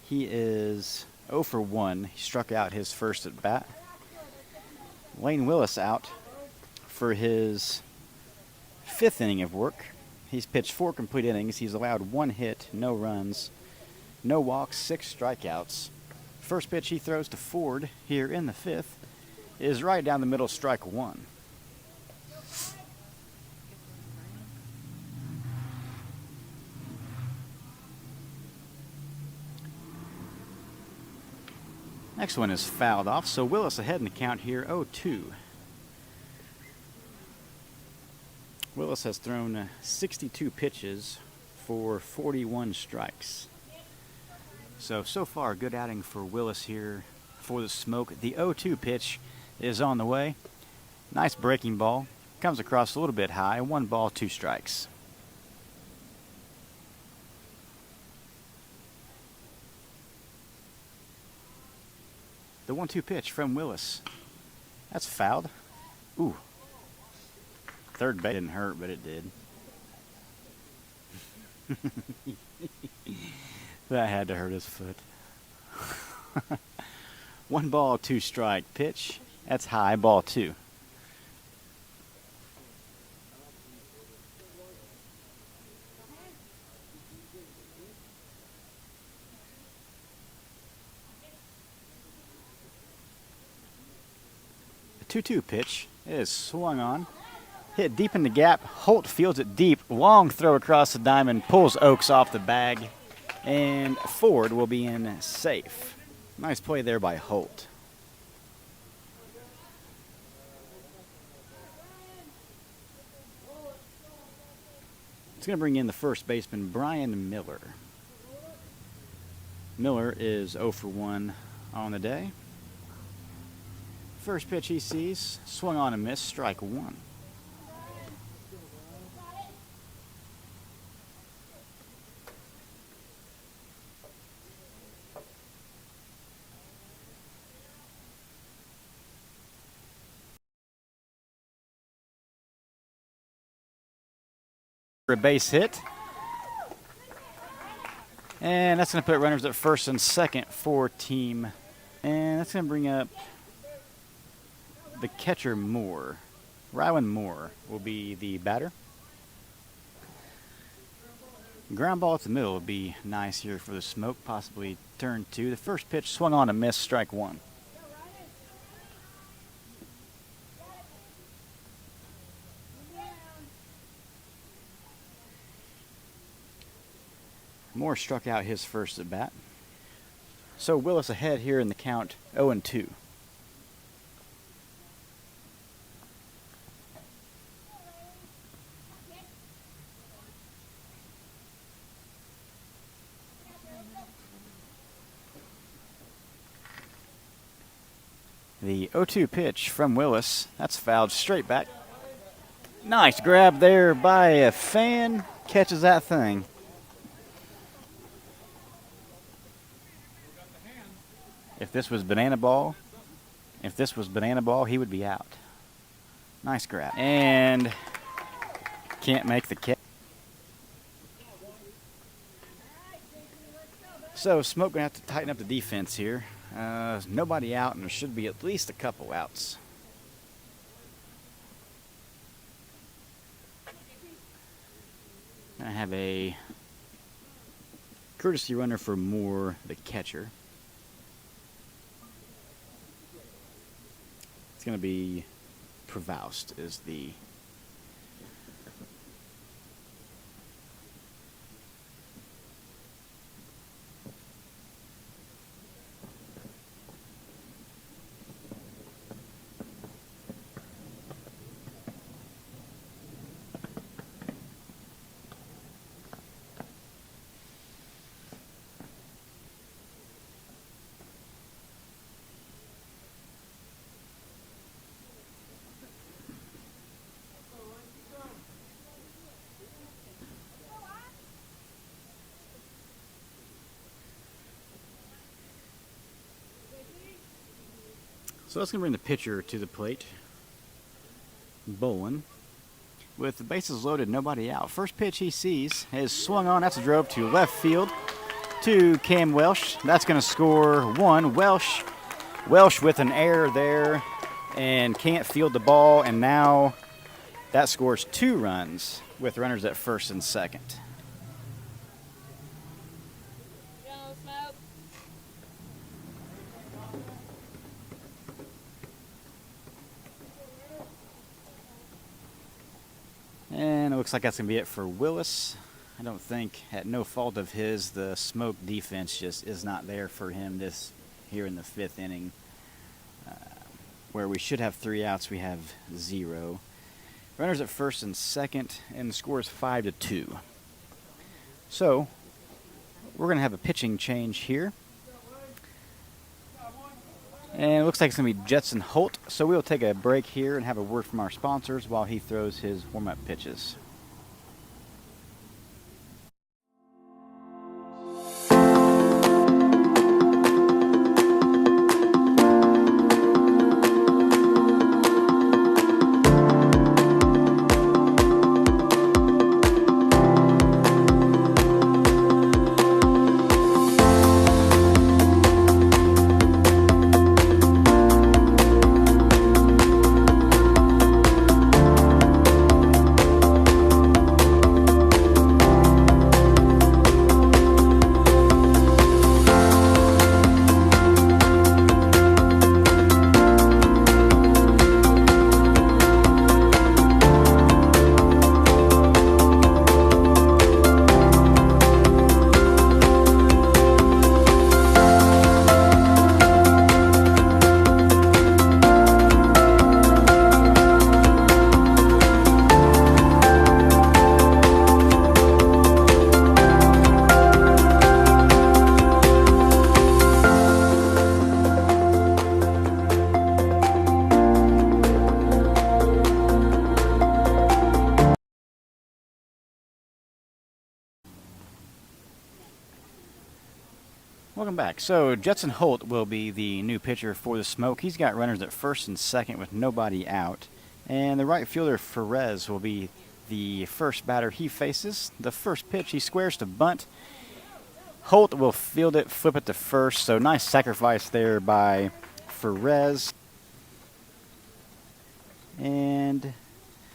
He is 0 for 1. He struck out his first at bat. Lane Willis out for his 5th inning of work. He's pitched 4 complete innings. He's allowed 1 hit, no runs, no walks, 6 strikeouts. First pitch he throws to Ford here in the 5th is right down the middle, strike 1. Next one is fouled off, so Willis ahead in the count here, 0-2. Willis has thrown 62 pitches for 41 strikes. So far, good outing for Willis here for the Smoke. The 0-2 pitch is on the way. Nice breaking ball. Comes across a little bit high. 1 ball, 2 strikes. The 1-2 pitch from Willis. That's fouled. Ooh. Third base didn't hurt, but it did. That had to hurt his foot. 1 ball, 2 strike pitch. That's high, ball 2. The 2-2 pitch is swung on. Hit deep in the gap. Holt fields it deep. Long throw across the diamond. Pulls Oaks off the bag. And Ford will be in safe. Nice play there by Holt. It's going to bring in the first baseman, Brian Miller. Miller is 0 for 1 on the day. First pitch he sees, swung on and missed, strike 1. A base hit. And that's going to put runners at first and second for team. And that's going to bring up the catcher, Moore. Rylan Moore will be the batter. Ground ball at the middle will be nice here for the Smoke, possibly turn 2. The first pitch swung on and missed, strike 1. Moore struck out his first at bat. So Willis ahead here in the count, 0-2. The 0-2 pitch from Willis. That's fouled straight back. Nice grab there by a fan. Catches that thing. If this was banana ball, he would be out. Nice grab. And can't make the catch. So Smoke going to have to tighten up the defense here. Nobody out, and there should be at least a couple outs. I have a courtesy runner for Moore, the catcher. It's going to be Prevost is the So that's going to bring the pitcher to the plate. Bolin. With the bases loaded, nobody out. First pitch he sees is swung on. That's a drove to left field to Cam Welsh. That's going to score 1. Welsh with an error there and can't field the ball. And now that scores 2 runs with runners at first and second. looks like that's going to be it for Willis. I don't think, at no fault of his, the Smoke defense just is not there for him here in the 5th inning. Where we should have 3 outs, we have 0. Runners at first and second, and the score is 5-2. So, we're going to have a pitching change here. And it looks like it's going to be Jetson Holt. So we'll take a break here and have a word from our sponsors while he throws his warm-up pitches. Welcome back. So Jetson Holt will be the new pitcher for the Smoke. He's got runners at first and second with nobody out. And the right fielder, Ferez, will be the first batter he faces. The first pitch, he squares to bunt. Holt will field it, flip it to first. So nice sacrifice there by Ferez. And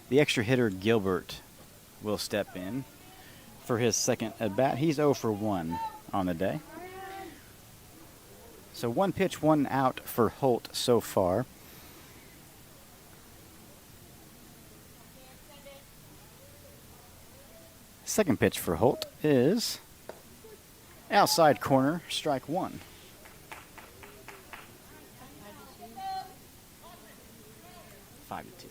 the extra hitter, Gilbert, will step in for his second at bat. He's 0 for 1 on the day. So 1 pitch, 1 out for Holt so far. Second pitch for Holt is outside corner, strike 1. Five to 2.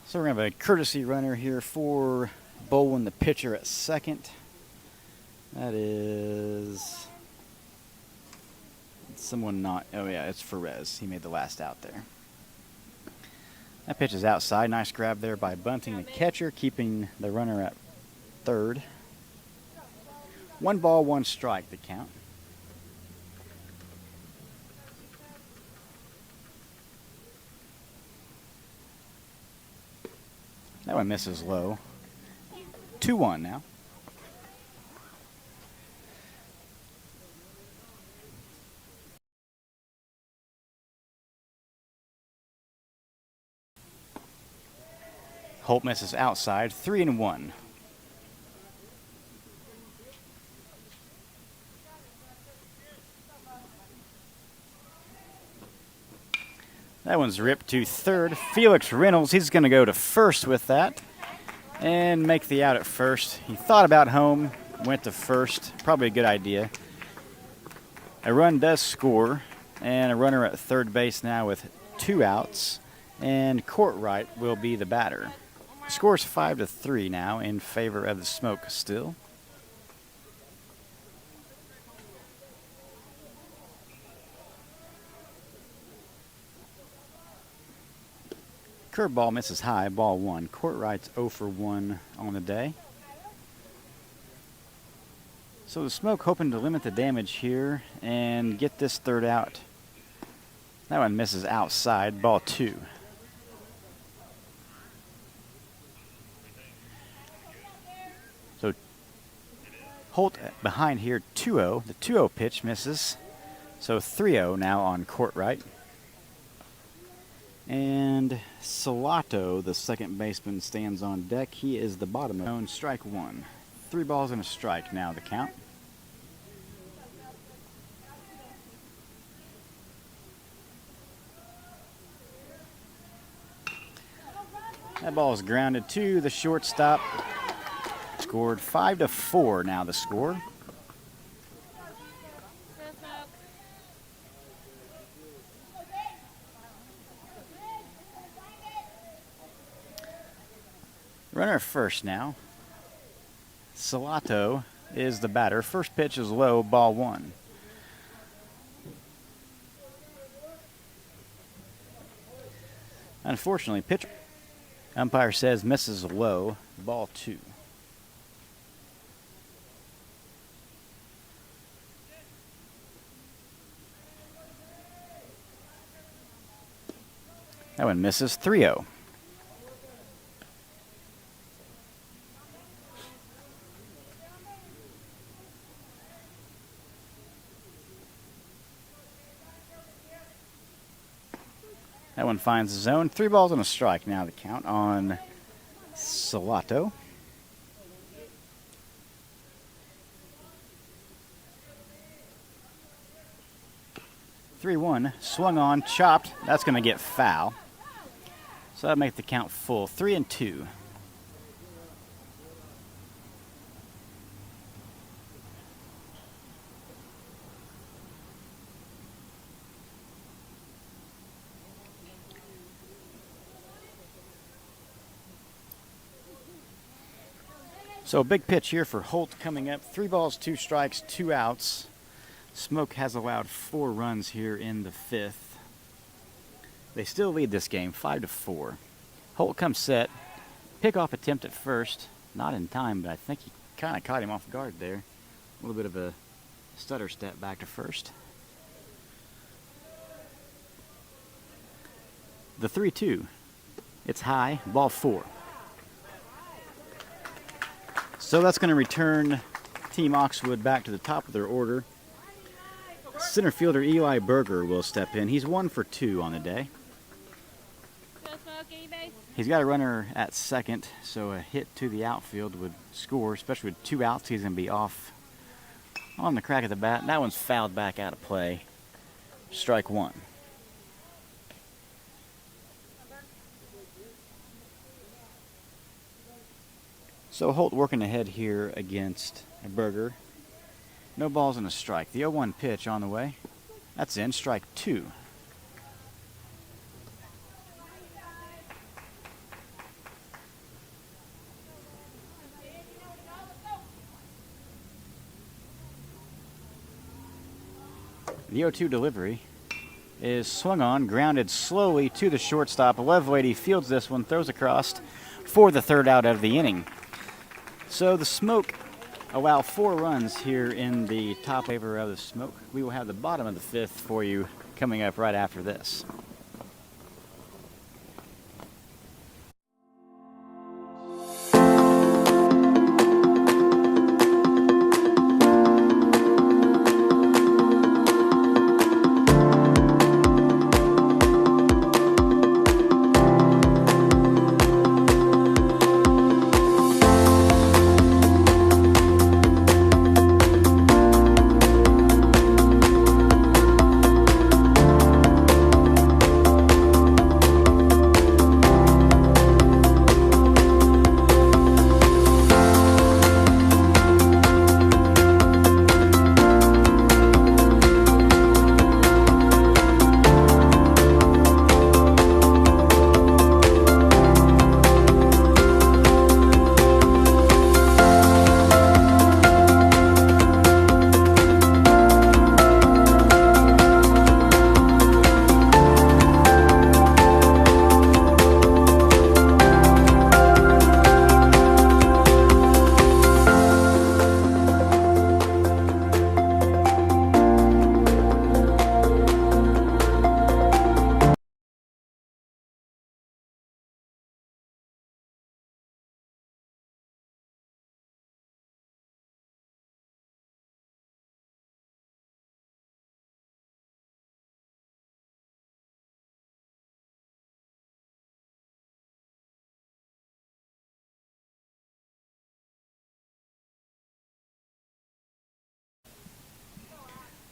So we're going to have a courtesy runner here for Bolwin, the pitcher, at second. That is someone not, oh yeah, it's Ferez. He made the last out there. That pitch is outside. Nice grab there by Bunting, the catcher, keeping the runner at third. 1 ball, 1 strike, the count. That one misses low. 2-1 now. Holt misses outside. 3-1. That one's ripped to third. Felix Reynolds, he's going to go to first with that and make the out at first. He thought about home, went to first. Probably a good idea. A run does score, and a runner at third base now with 2 outs, and Courtwright will be the batter. Score's 5-3 now in favor of the Smoke still. Curveball misses high, ball 1. Courtwright's 0 for 1 on the day. So the Smoke hoping to limit the damage here and get this third out. That one misses outside, ball 2. So Holt behind here, 2-0. The 2-0 pitch misses. So 3-0 now on Courtwright. And Salato, the second baseman, stands on deck. He is the bottom of strike 1. 3 balls and a strike now the count. That ball is grounded to the shortstop. Scored 5-4 now the score. Runner first now. Salato is the batter. First pitch is low, ball one. Unfortunately, pitcher. Umpire says misses low, ball two. That one misses 3-0. That one finds the zone. 3 balls and a strike now the count on Salato. (3-1) swung on, chopped. That's going to get foul. So that'll make the count full. 3-2. So a big pitch here for Holt coming up. 3 balls, 2 strikes, 2 outs. Smoke has allowed 4 runs here in the 5th. They still lead this game 5-4. Holt comes set. Pickoff attempt at first. Not in time, but I think he kind of caught him off guard there. A little bit of a stutter step back to first. The 3-2. It's high, ball 4. So that's going to return Team Oxwood back to the top of their order. Center fielder Eli Berger will step in. He's 1 for 2 on the day. He's got a runner at second, so a hit to the outfield would score, especially with 2 outs. He's going to be off on the crack of the bat. That one's fouled back out of play. Strike 1. So Holt working ahead here against Berger. No balls and a strike. The 0-1 pitch on the way. That's in, strike 2. The 0-2 delivery is swung on, grounded slowly to the shortstop. Lovelady fields this one, throws across for the 3rd out of the inning. So the Smoke allow 4 runs here in the top favor of the Smoke. We will have the bottom of the 5th for you coming up right after this.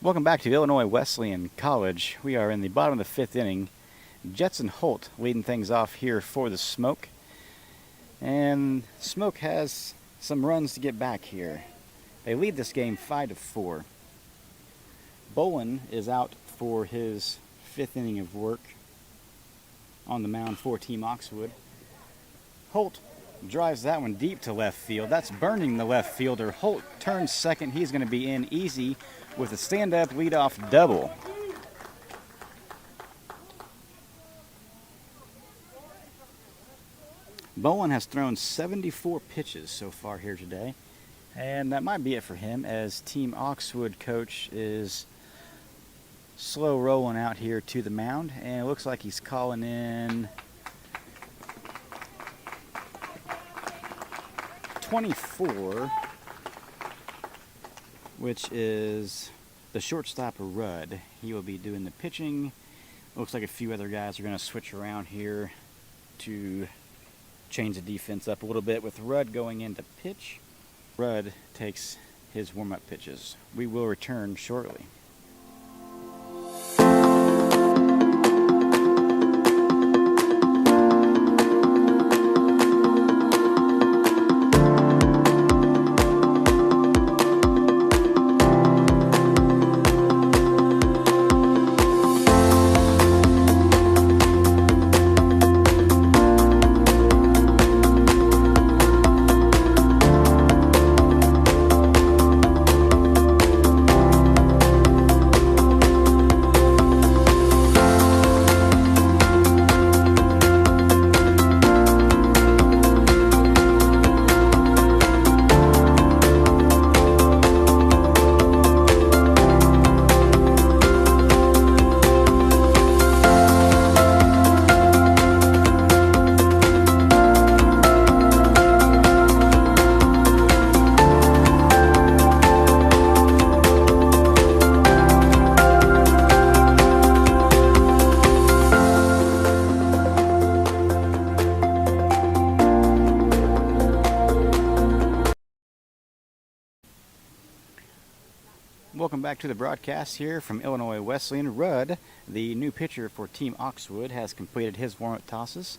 Welcome back to Illinois Wesleyan College. We are in the bottom of the 5th inning. Jetson Holt leading things off here for the Smoke. And Smoke has some runs to get back here. They lead this game 5-4. Bolin is out for his 5th inning of work on the mound for Team Oxwood. Holt drives that one deep to left field. That's burning the left fielder. Holt turns second. He's going to be in easy with a stand-up leadoff double. Bolin has thrown 74 pitches so far here today. And that might be it for him, as Team Oxwood coach is slow rolling out here to the mound. And it looks like he's calling in 24, which is the shortstop Rudd. He will be doing the pitching. Looks like a few other guys are going to switch around here to change the defense up a little bit, with Rudd going into pitch. Rudd takes his warm-up pitches. We will return shortly. Welcome back to the broadcast here from Illinois Wesleyan. Rudd, the new pitcher for Team Oxwood, has completed his warm-up tosses.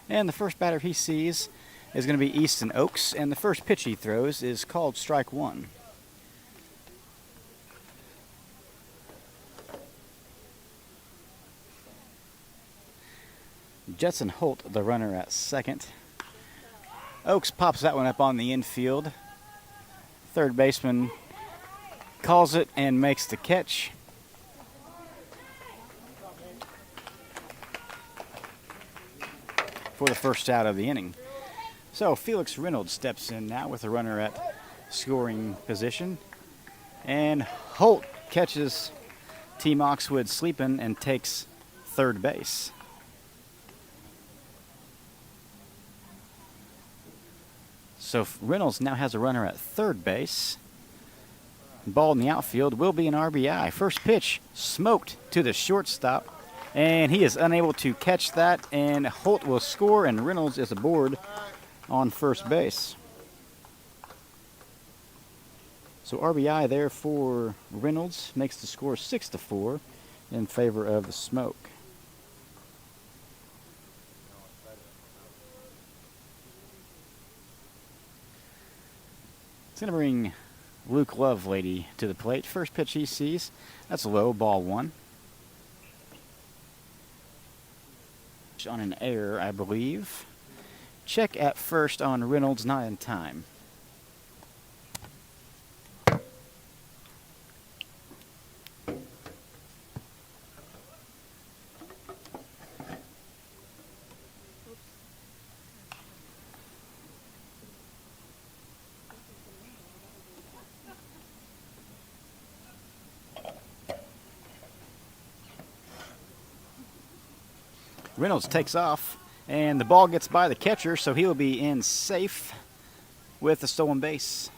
And the first batter he sees is going to be Easton Oaks, and the first pitch he throws is called strike one. Jetson Holt, the runner at second. Oaks pops that one up on the infield. Third baseman calls it and makes the catch. For the first out of the inning. So Felix Reynolds steps in now with a runner at scoring position. And Holt catches Team Oxwood sleeping and takes third base. So Reynolds now has a runner at third base. Ball in the outfield will be an RBI. First pitch smoked to the shortstop, and he is unable to catch that, and Holt will score, and Reynolds is aboard on first base. So RBI there for Reynolds makes the score 6-4 in favor of the Smoke. It's going to bring Luke Lovelady to the plate. First pitch he sees, that's low, ball one. On an error, I believe. Check at first on Reynolds, not in time. Reynolds takes off, and the ball gets by the catcher, so he will be in safe with a stolen base.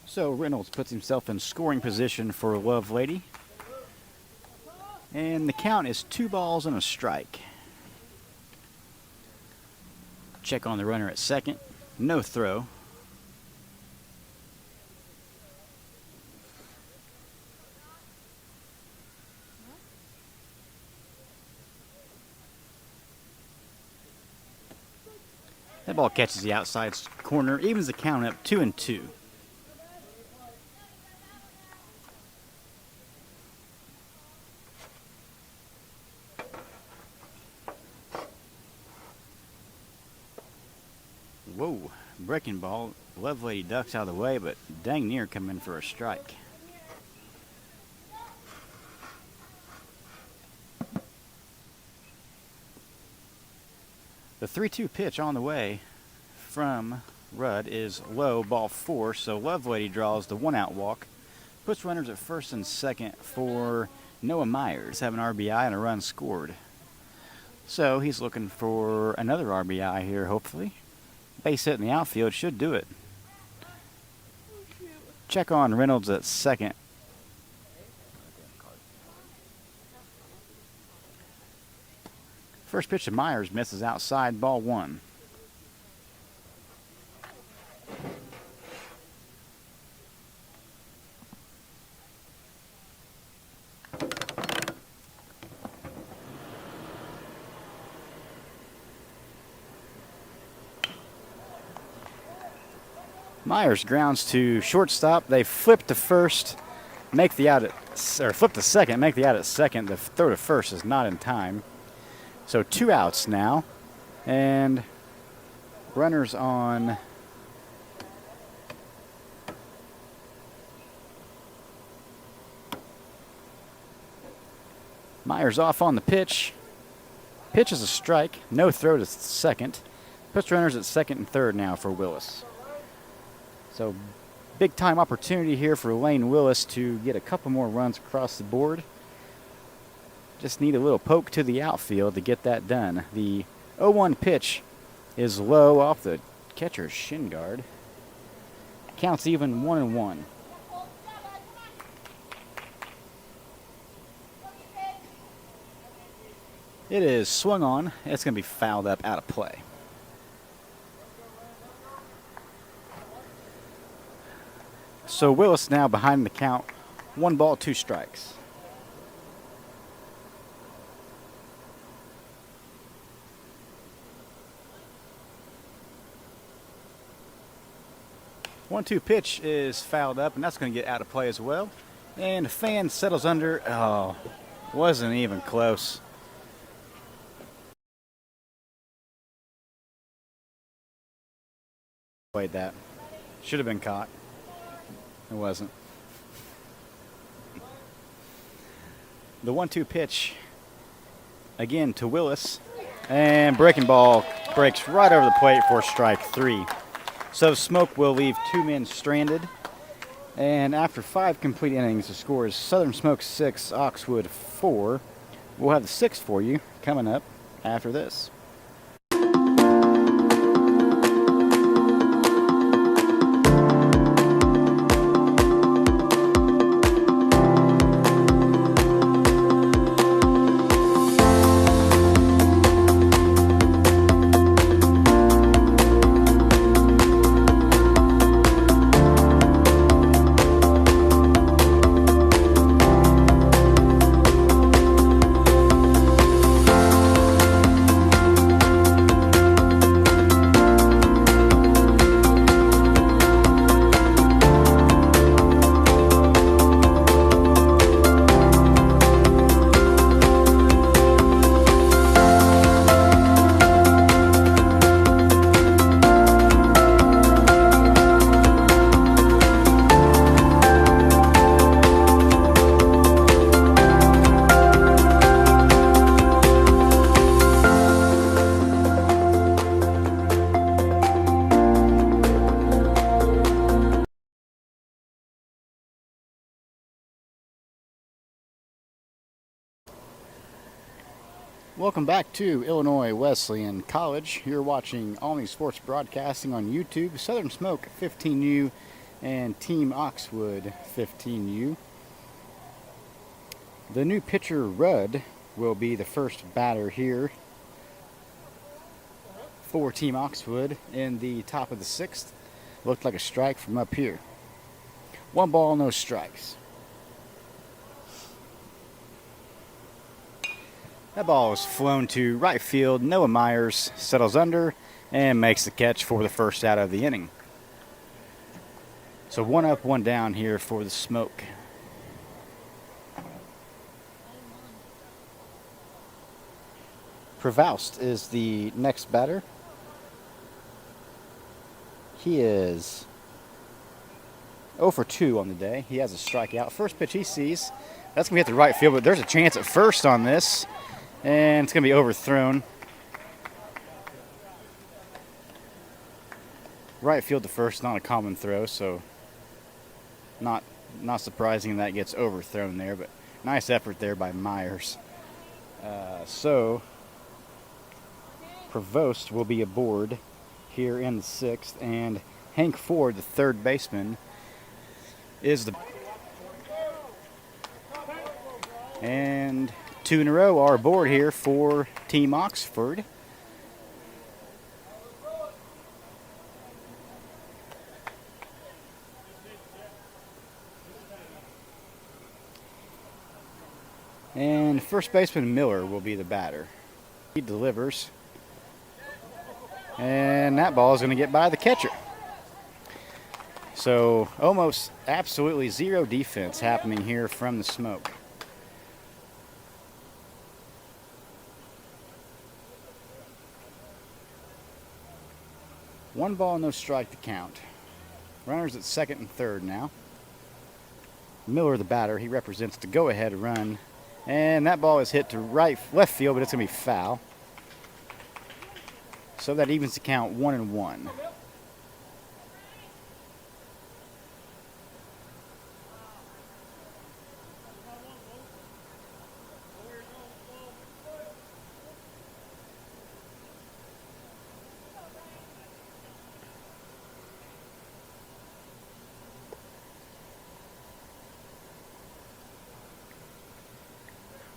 So Reynolds puts himself in scoring position for Lovelady. And the count is 2 balls and a strike. Check on the runner at second. No throw. That ball catches the outside corner, evens the count up 2-2. Whoa, breaking ball. Lovelady ducks out of the way, but dang near come in for a strike. The 3-2 pitch on the way from Rudd is low, ball 4, so Lovelady draws the 1-out walk, puts runners at first and second for Noah Myers, have an RBI and a run scored. So he's looking for another RBI here, hopefully. Base hit in the outfield should do it. Check on Reynolds at second. First pitch to Myers misses outside, ball 1. Myers grounds to shortstop. They flip to first, make the out or flip to second, make the out at second. The throw to first is not in time. So 2 outs now, and runners on Myers off on the pitch. Pitch is a strike, no throw to second. Puts runners at second and third now for Willis. So big time opportunity here for Lane Willis to get a couple more runs across the board. Just need a little poke to the outfield to get that done. The 0-1 pitch is low off the catcher's shin guard. Counts even 1-1. It is swung on. It's going to be fouled up out of play. So Willis now behind the count. 1 ball, 2 strikes. One-two pitch is fouled up, and that's going to get out of play as well. And the fan settles under. Oh, wasn't even close. Played that. Should have been caught. It wasn't. The 1-2 pitch again to Willis, and breaking ball breaks right over the plate for strike 3. So Smoke will leave 2 men stranded, and after 5 complete innings, the score is Southern Smoke 6, Oxwood 4. We'll have the 6th for you coming up after this. Welcome back to Illinois Wesleyan College. You're watching All New Sports Broadcasting on YouTube, Southern Smoke 15u and Team Oxwood 15u. The new pitcher, Rudd, will be the first batter here for Team Oxwood in the top of the 6th. Looked like a strike from up here. 1 ball, no strikes. That ball is flown to right field. Noah Myers settles under, and makes the catch for the first out of the inning. So 1 up, 1 down here for the Smoke. Prevost is the next batter. He is 0 for 2 on the day. He has a strikeout. First pitch he sees, that's going to be at the right field, but there's a chance at first on this, and it's going to be overthrown. Right field to first, not a common throw, so not surprising that gets overthrown there, but nice effort there by Myers. So Prevost will be aboard here in the 6th, and Hank Ford, the third baseman, is the... And 2 in a row are aboard here for Team Oxford. And first baseman Miller will be the batter. He delivers. And that ball is going to get by the catcher. So almost absolutely zero defense happening here from the Smoke. One ball, no strike to count. Runners at second and third now. Miller, the batter, he represents the go-ahead run. And that ball is hit to left field, but it's going to be foul. So that evens the count 1-1.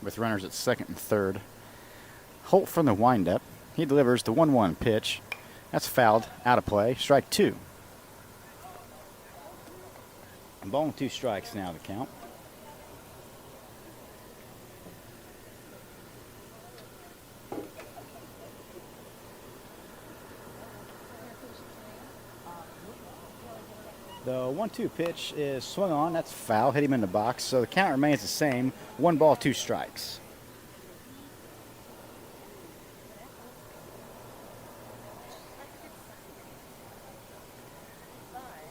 With runners at second and third. Holt from the windup. He delivers the 1-1 pitch. That's fouled, out of play, strike 2. Ball and 2 strikes now to count. The 1-2 pitch is swung on. That's foul. Hit him in the box. So the count remains the same. 1 ball, 2 strikes.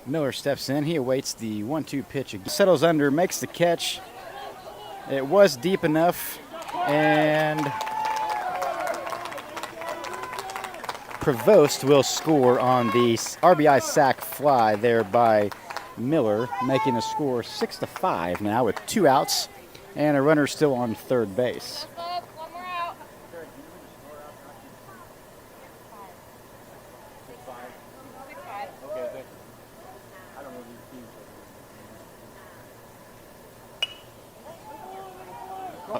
Miller steps in. He awaits the 1-2 pitch again. Settles under, makes the catch. It was deep enough. And Prevost will score on the RBI sac fly there by Miller, making the score 6-5 now with 2 outs and a runner still on third base. One more out.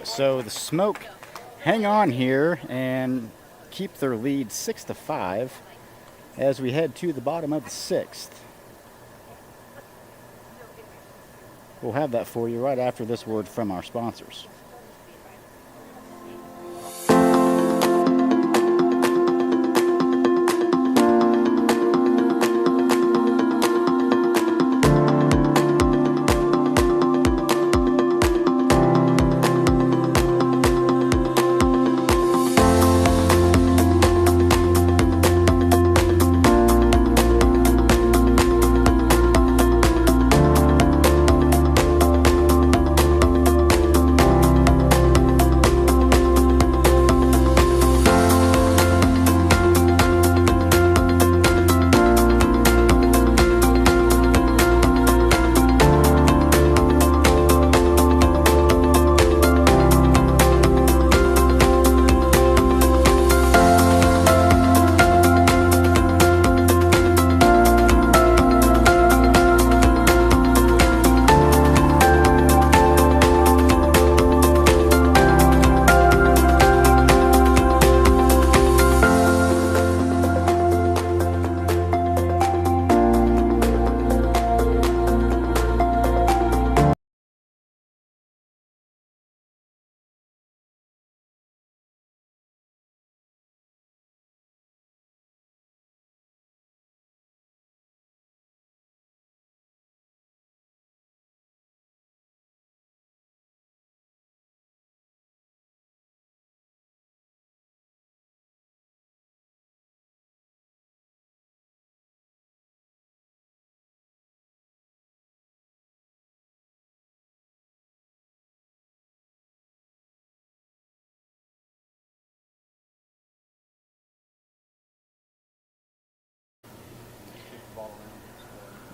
So the Smoke hang on here and keep their lead 6-5 as we head to the bottom of the 6th. We'll have that for you right after this word from our sponsors.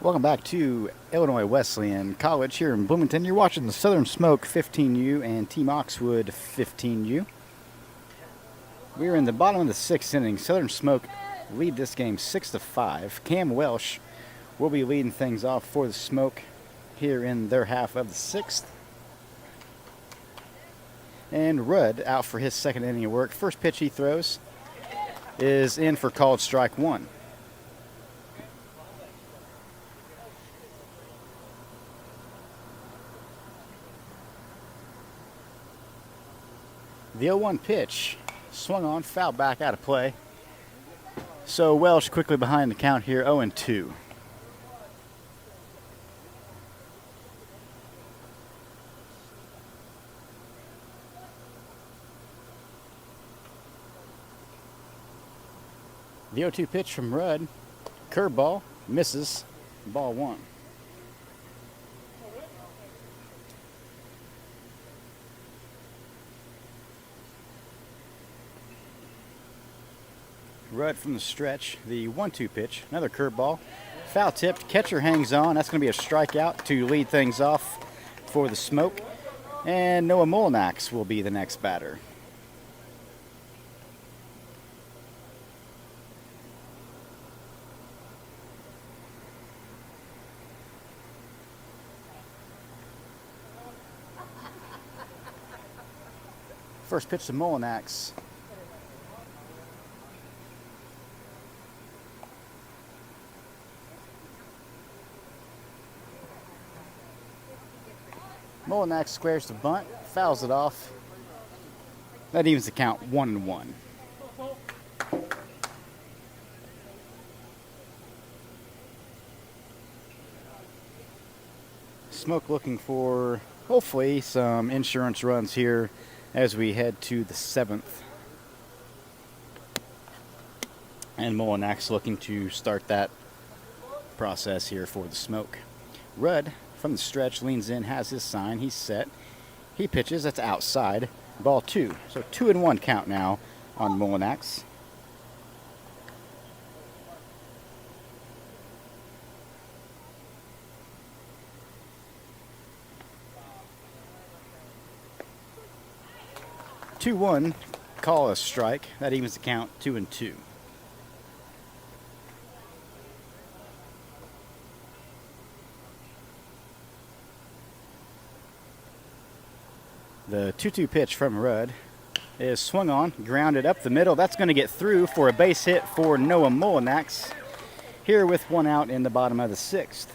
Welcome back to Illinois Wesleyan College here in Bloomington. You're watching the Southern Smoke 15u and Team Oxwood 15u. We're in the bottom of the 6th inning. Southern Smoke lead this game 6-5. Cam Welsh will be leading things off for the Smoke here in their half of the 6th. And Rudd out for his second inning of work. First pitch he throws is in for called strike one. The 0-1 pitch swung on, foul back out of play. So Welsh quickly behind the count here, 0-2. The 0-2 pitch from Rudd, curveball, misses, ball one. Rudd from the stretch, the 1-2 pitch, another curveball, foul tipped, catcher hangs on. That's going to be a strikeout to lead things off for the Smoke. And Noah Molinax will be the next batter. First pitch to Molinax. Molinax squares the bunt, fouls it off. That evens the count 1-1. Smoke looking for hopefully some insurance runs here as we head to the 7th. And Molinax looking to start that process here for the Smoke. Rudd from the stretch leans in, has his sign, he's set. He pitches, that's outside, ball two. So 2-1 count now on Molinax. Two-one, call a strike. That evens the count 2-2. The 2-2 pitch from Rudd is swung on, grounded up the middle. That's going to get through for a base hit for Noah Molinax here with one out in the bottom of the 6th.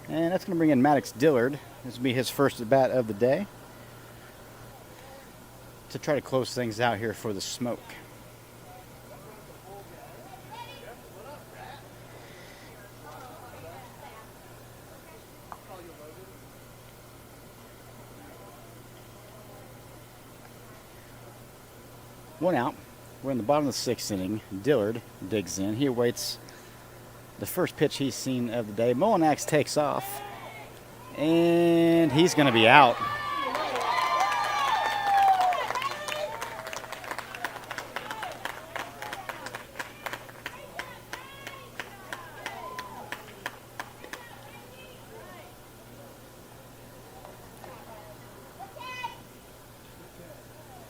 And that's going to bring in Maddox Dillard. This will be his first at bat of the day to try to close things out here for the Smoke. One out. We're in the bottom of the 6th inning. Dillard digs in. He awaits the first pitch he's seen of the day. Molinax takes off, and he's going to be out.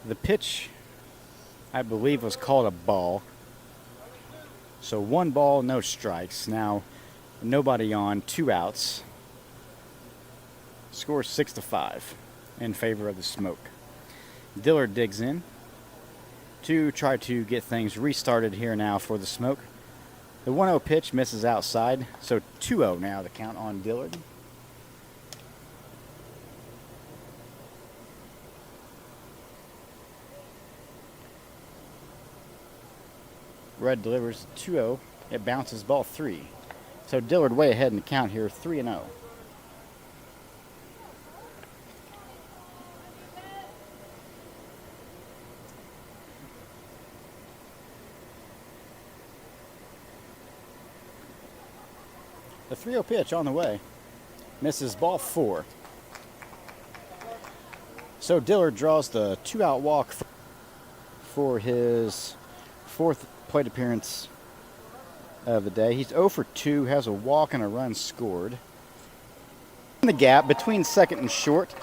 The pitch, I believe, was called a ball. So 1 ball, no strikes. Now, nobody on, 2 outs. Score 6-5 in favor of the Smoke. Dillard digs in to try to get things restarted here now for the Smoke. The 1-0 pitch misses outside, so 2-0 now the count on Dillard. Rudd delivers 2-0. It bounces ball 3. So Dillard way ahead in the count here, 3-0. The 3-0 pitch on the way. Misses ball 4. So Dillard draws the 2-out walk for his 4th plate appearance of the day. He's 0 for 2, has a walk and a run scored. In the gap between second and short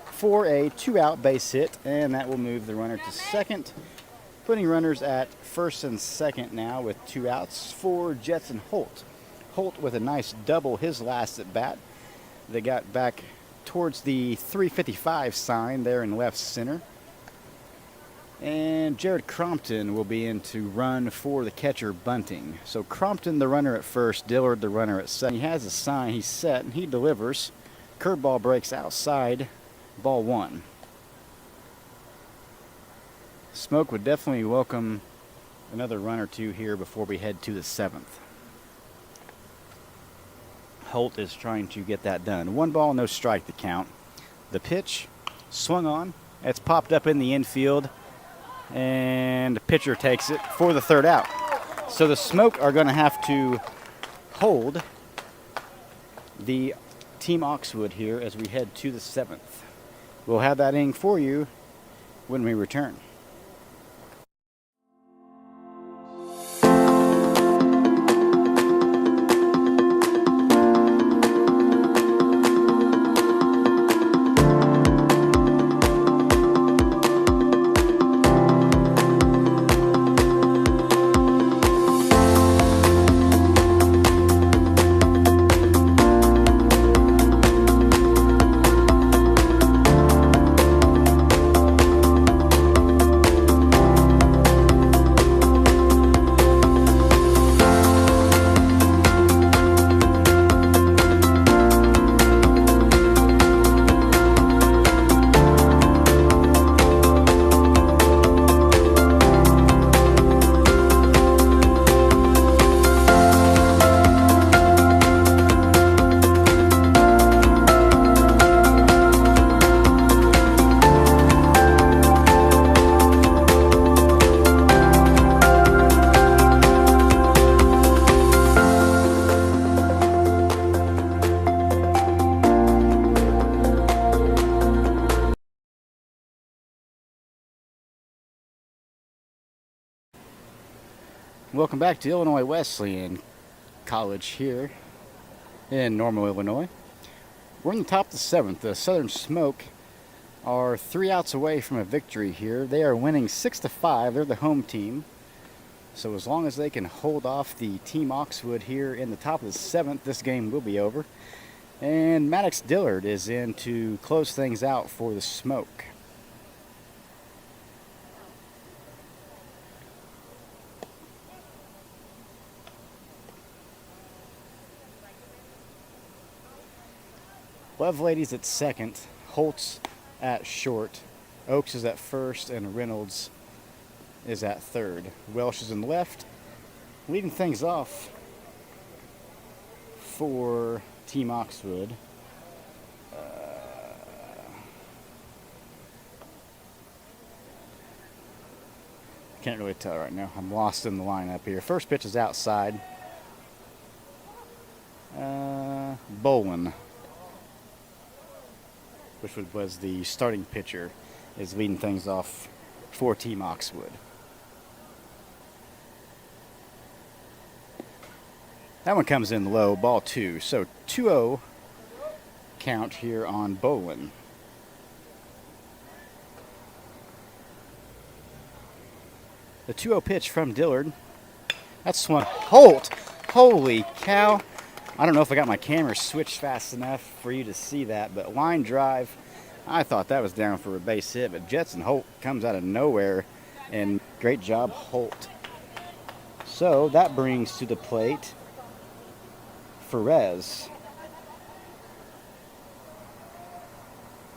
for a 2-out base hit, and that will move the runner to second, putting runners at first and second now with 2 outs for Jetson Holt. Holt with a nice double his last at bat. They got back towards the 355 sign there in left center. And Jared Crompton will be in to run for the catcher bunting. So Crompton the runner at first, Dillard the runner at second. He has a sign, he's set, and he delivers. Curveball breaks outside, ball 1. Smoke would definitely welcome another run or two here before we head to the 7th. Holt is trying to get that done. 1 ball, no strike the count. The pitch swung on. It's popped up in the infield, and the pitcher takes it for the 3rd out. So the Smoke are going to have to hold the Team Oxwood here as we head to the 7th. We'll have that inning for you when we return. Welcome back to Illinois Wesleyan College here in Normal, Illinois. We're in the top of the 7th. The Southern Smoke are 3 outs away from a victory here. They are winning 6-5. They're the home team. So as long as they can hold off the Team Oxwood here in the top of the 7th, this game will be over. And Maddox Dillard is in to close things out for the Smoke. Loveladies at second, Holtz at short, Oakes is at first, and Reynolds is at third. Welsh is in left, leading things off for Team Oxwood. Can't really tell right now. I'm lost in the lineup here. First pitch is outside. Bolin, which was the starting pitcher, is leading things off for Team Oxwood. That one comes in low, ball 2. So 2-0 count here on Bolin. The 2-0 pitch from Dillard. That's swung. Holt! Holy cow! I don't know if I got my camera switched fast enough for you to see that, but line drive, I thought that was down for a base hit, but Jetson Holt comes out of nowhere, and great job, Holt. So that brings to the plate Ferez.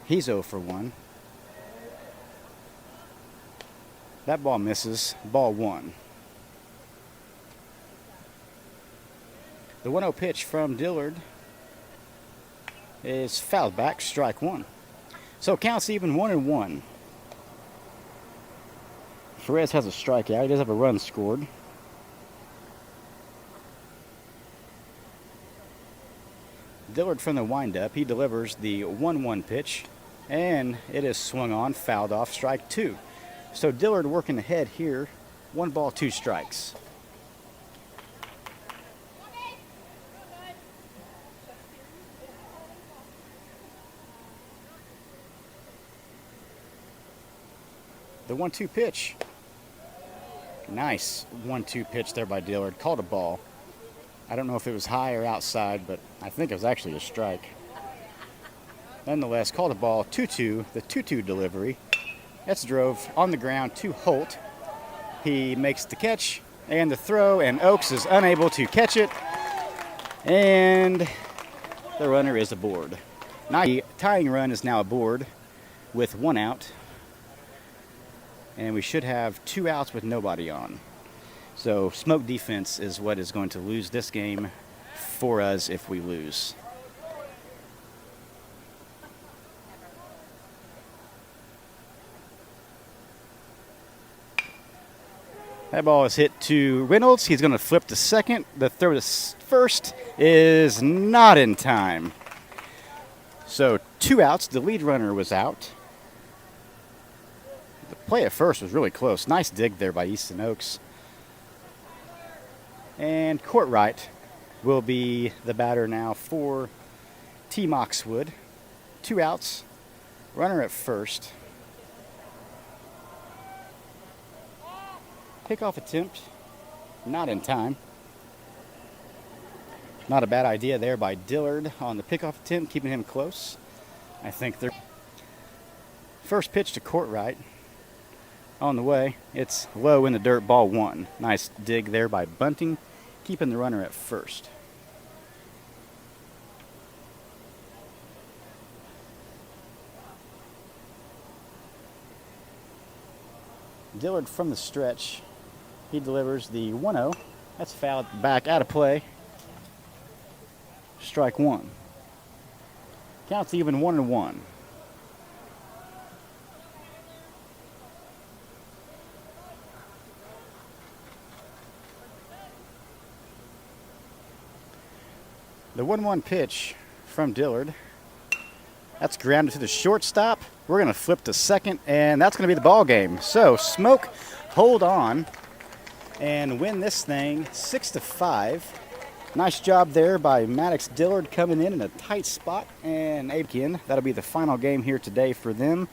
He's 0 for 1. That ball misses, ball 1. The 1-0 pitch from Dillard is fouled back, strike 1. So counts even 1-1. Ferez has a strikeout. He does have a run scored. Dillard from the windup. He delivers the 1-1 pitch, and it is swung on, fouled off, strike 2. So Dillard working ahead here. 1 ball, 2 strikes. The 1-2 pitch. Nice 1-2 pitch there by Dillard. Called a ball. I don't know if it was high or outside, but I think it was actually a strike. Nonetheless, called a ball. 2-2. The 2-2 delivery. That's drove on the ground to Holt. He makes the catch and the throw, and Oaks is unable to catch it. And the runner is aboard. Now the tying run is now aboard with 1 out. And we should have 2 outs with nobody on. So smoke defense is what is going to lose this game for us if we lose. That ball is hit to Reynolds. He's going to flip to second. The throw to first is not in time. So 2 outs. The lead runner was out. The play at first was really close. Nice dig there by Easton Oaks. And Courtright will be the batter now for Team Oxwood. 2 outs. Runner at first. Pickoff attempt, not in time. Not a bad idea there by Dillard on the pickoff attempt, keeping him close. I think they're first pitch to Courtright on the way. It's low in the dirt, ball 1. Nice dig there by Bunting, keeping the runner at first. Dillard from the stretch. He delivers the 1-0. That's fouled back out of play. Strike 1. Counts even 1-1. The 1-1 pitch from Dillard. That's grounded to the shortstop. We're going to flip to second, and that's going to be the ball game. So Smoke, hold on and win this thing 6-5. Nice job there by Maddox Dillard coming in a tight spot, and Abekin. That'll be the final game here today for them.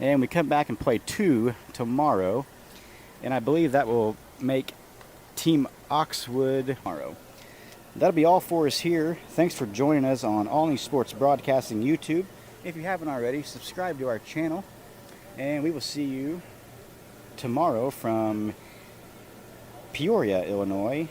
And we come back and play 2 tomorrow, and I believe that will make Team Oxwood tomorrow. That'll be all for us here. Thanks for joining us on All Sports Broadcasting YouTube. If you haven't already, subscribe to our channel, and we will see you tomorrow from Peoria, Illinois.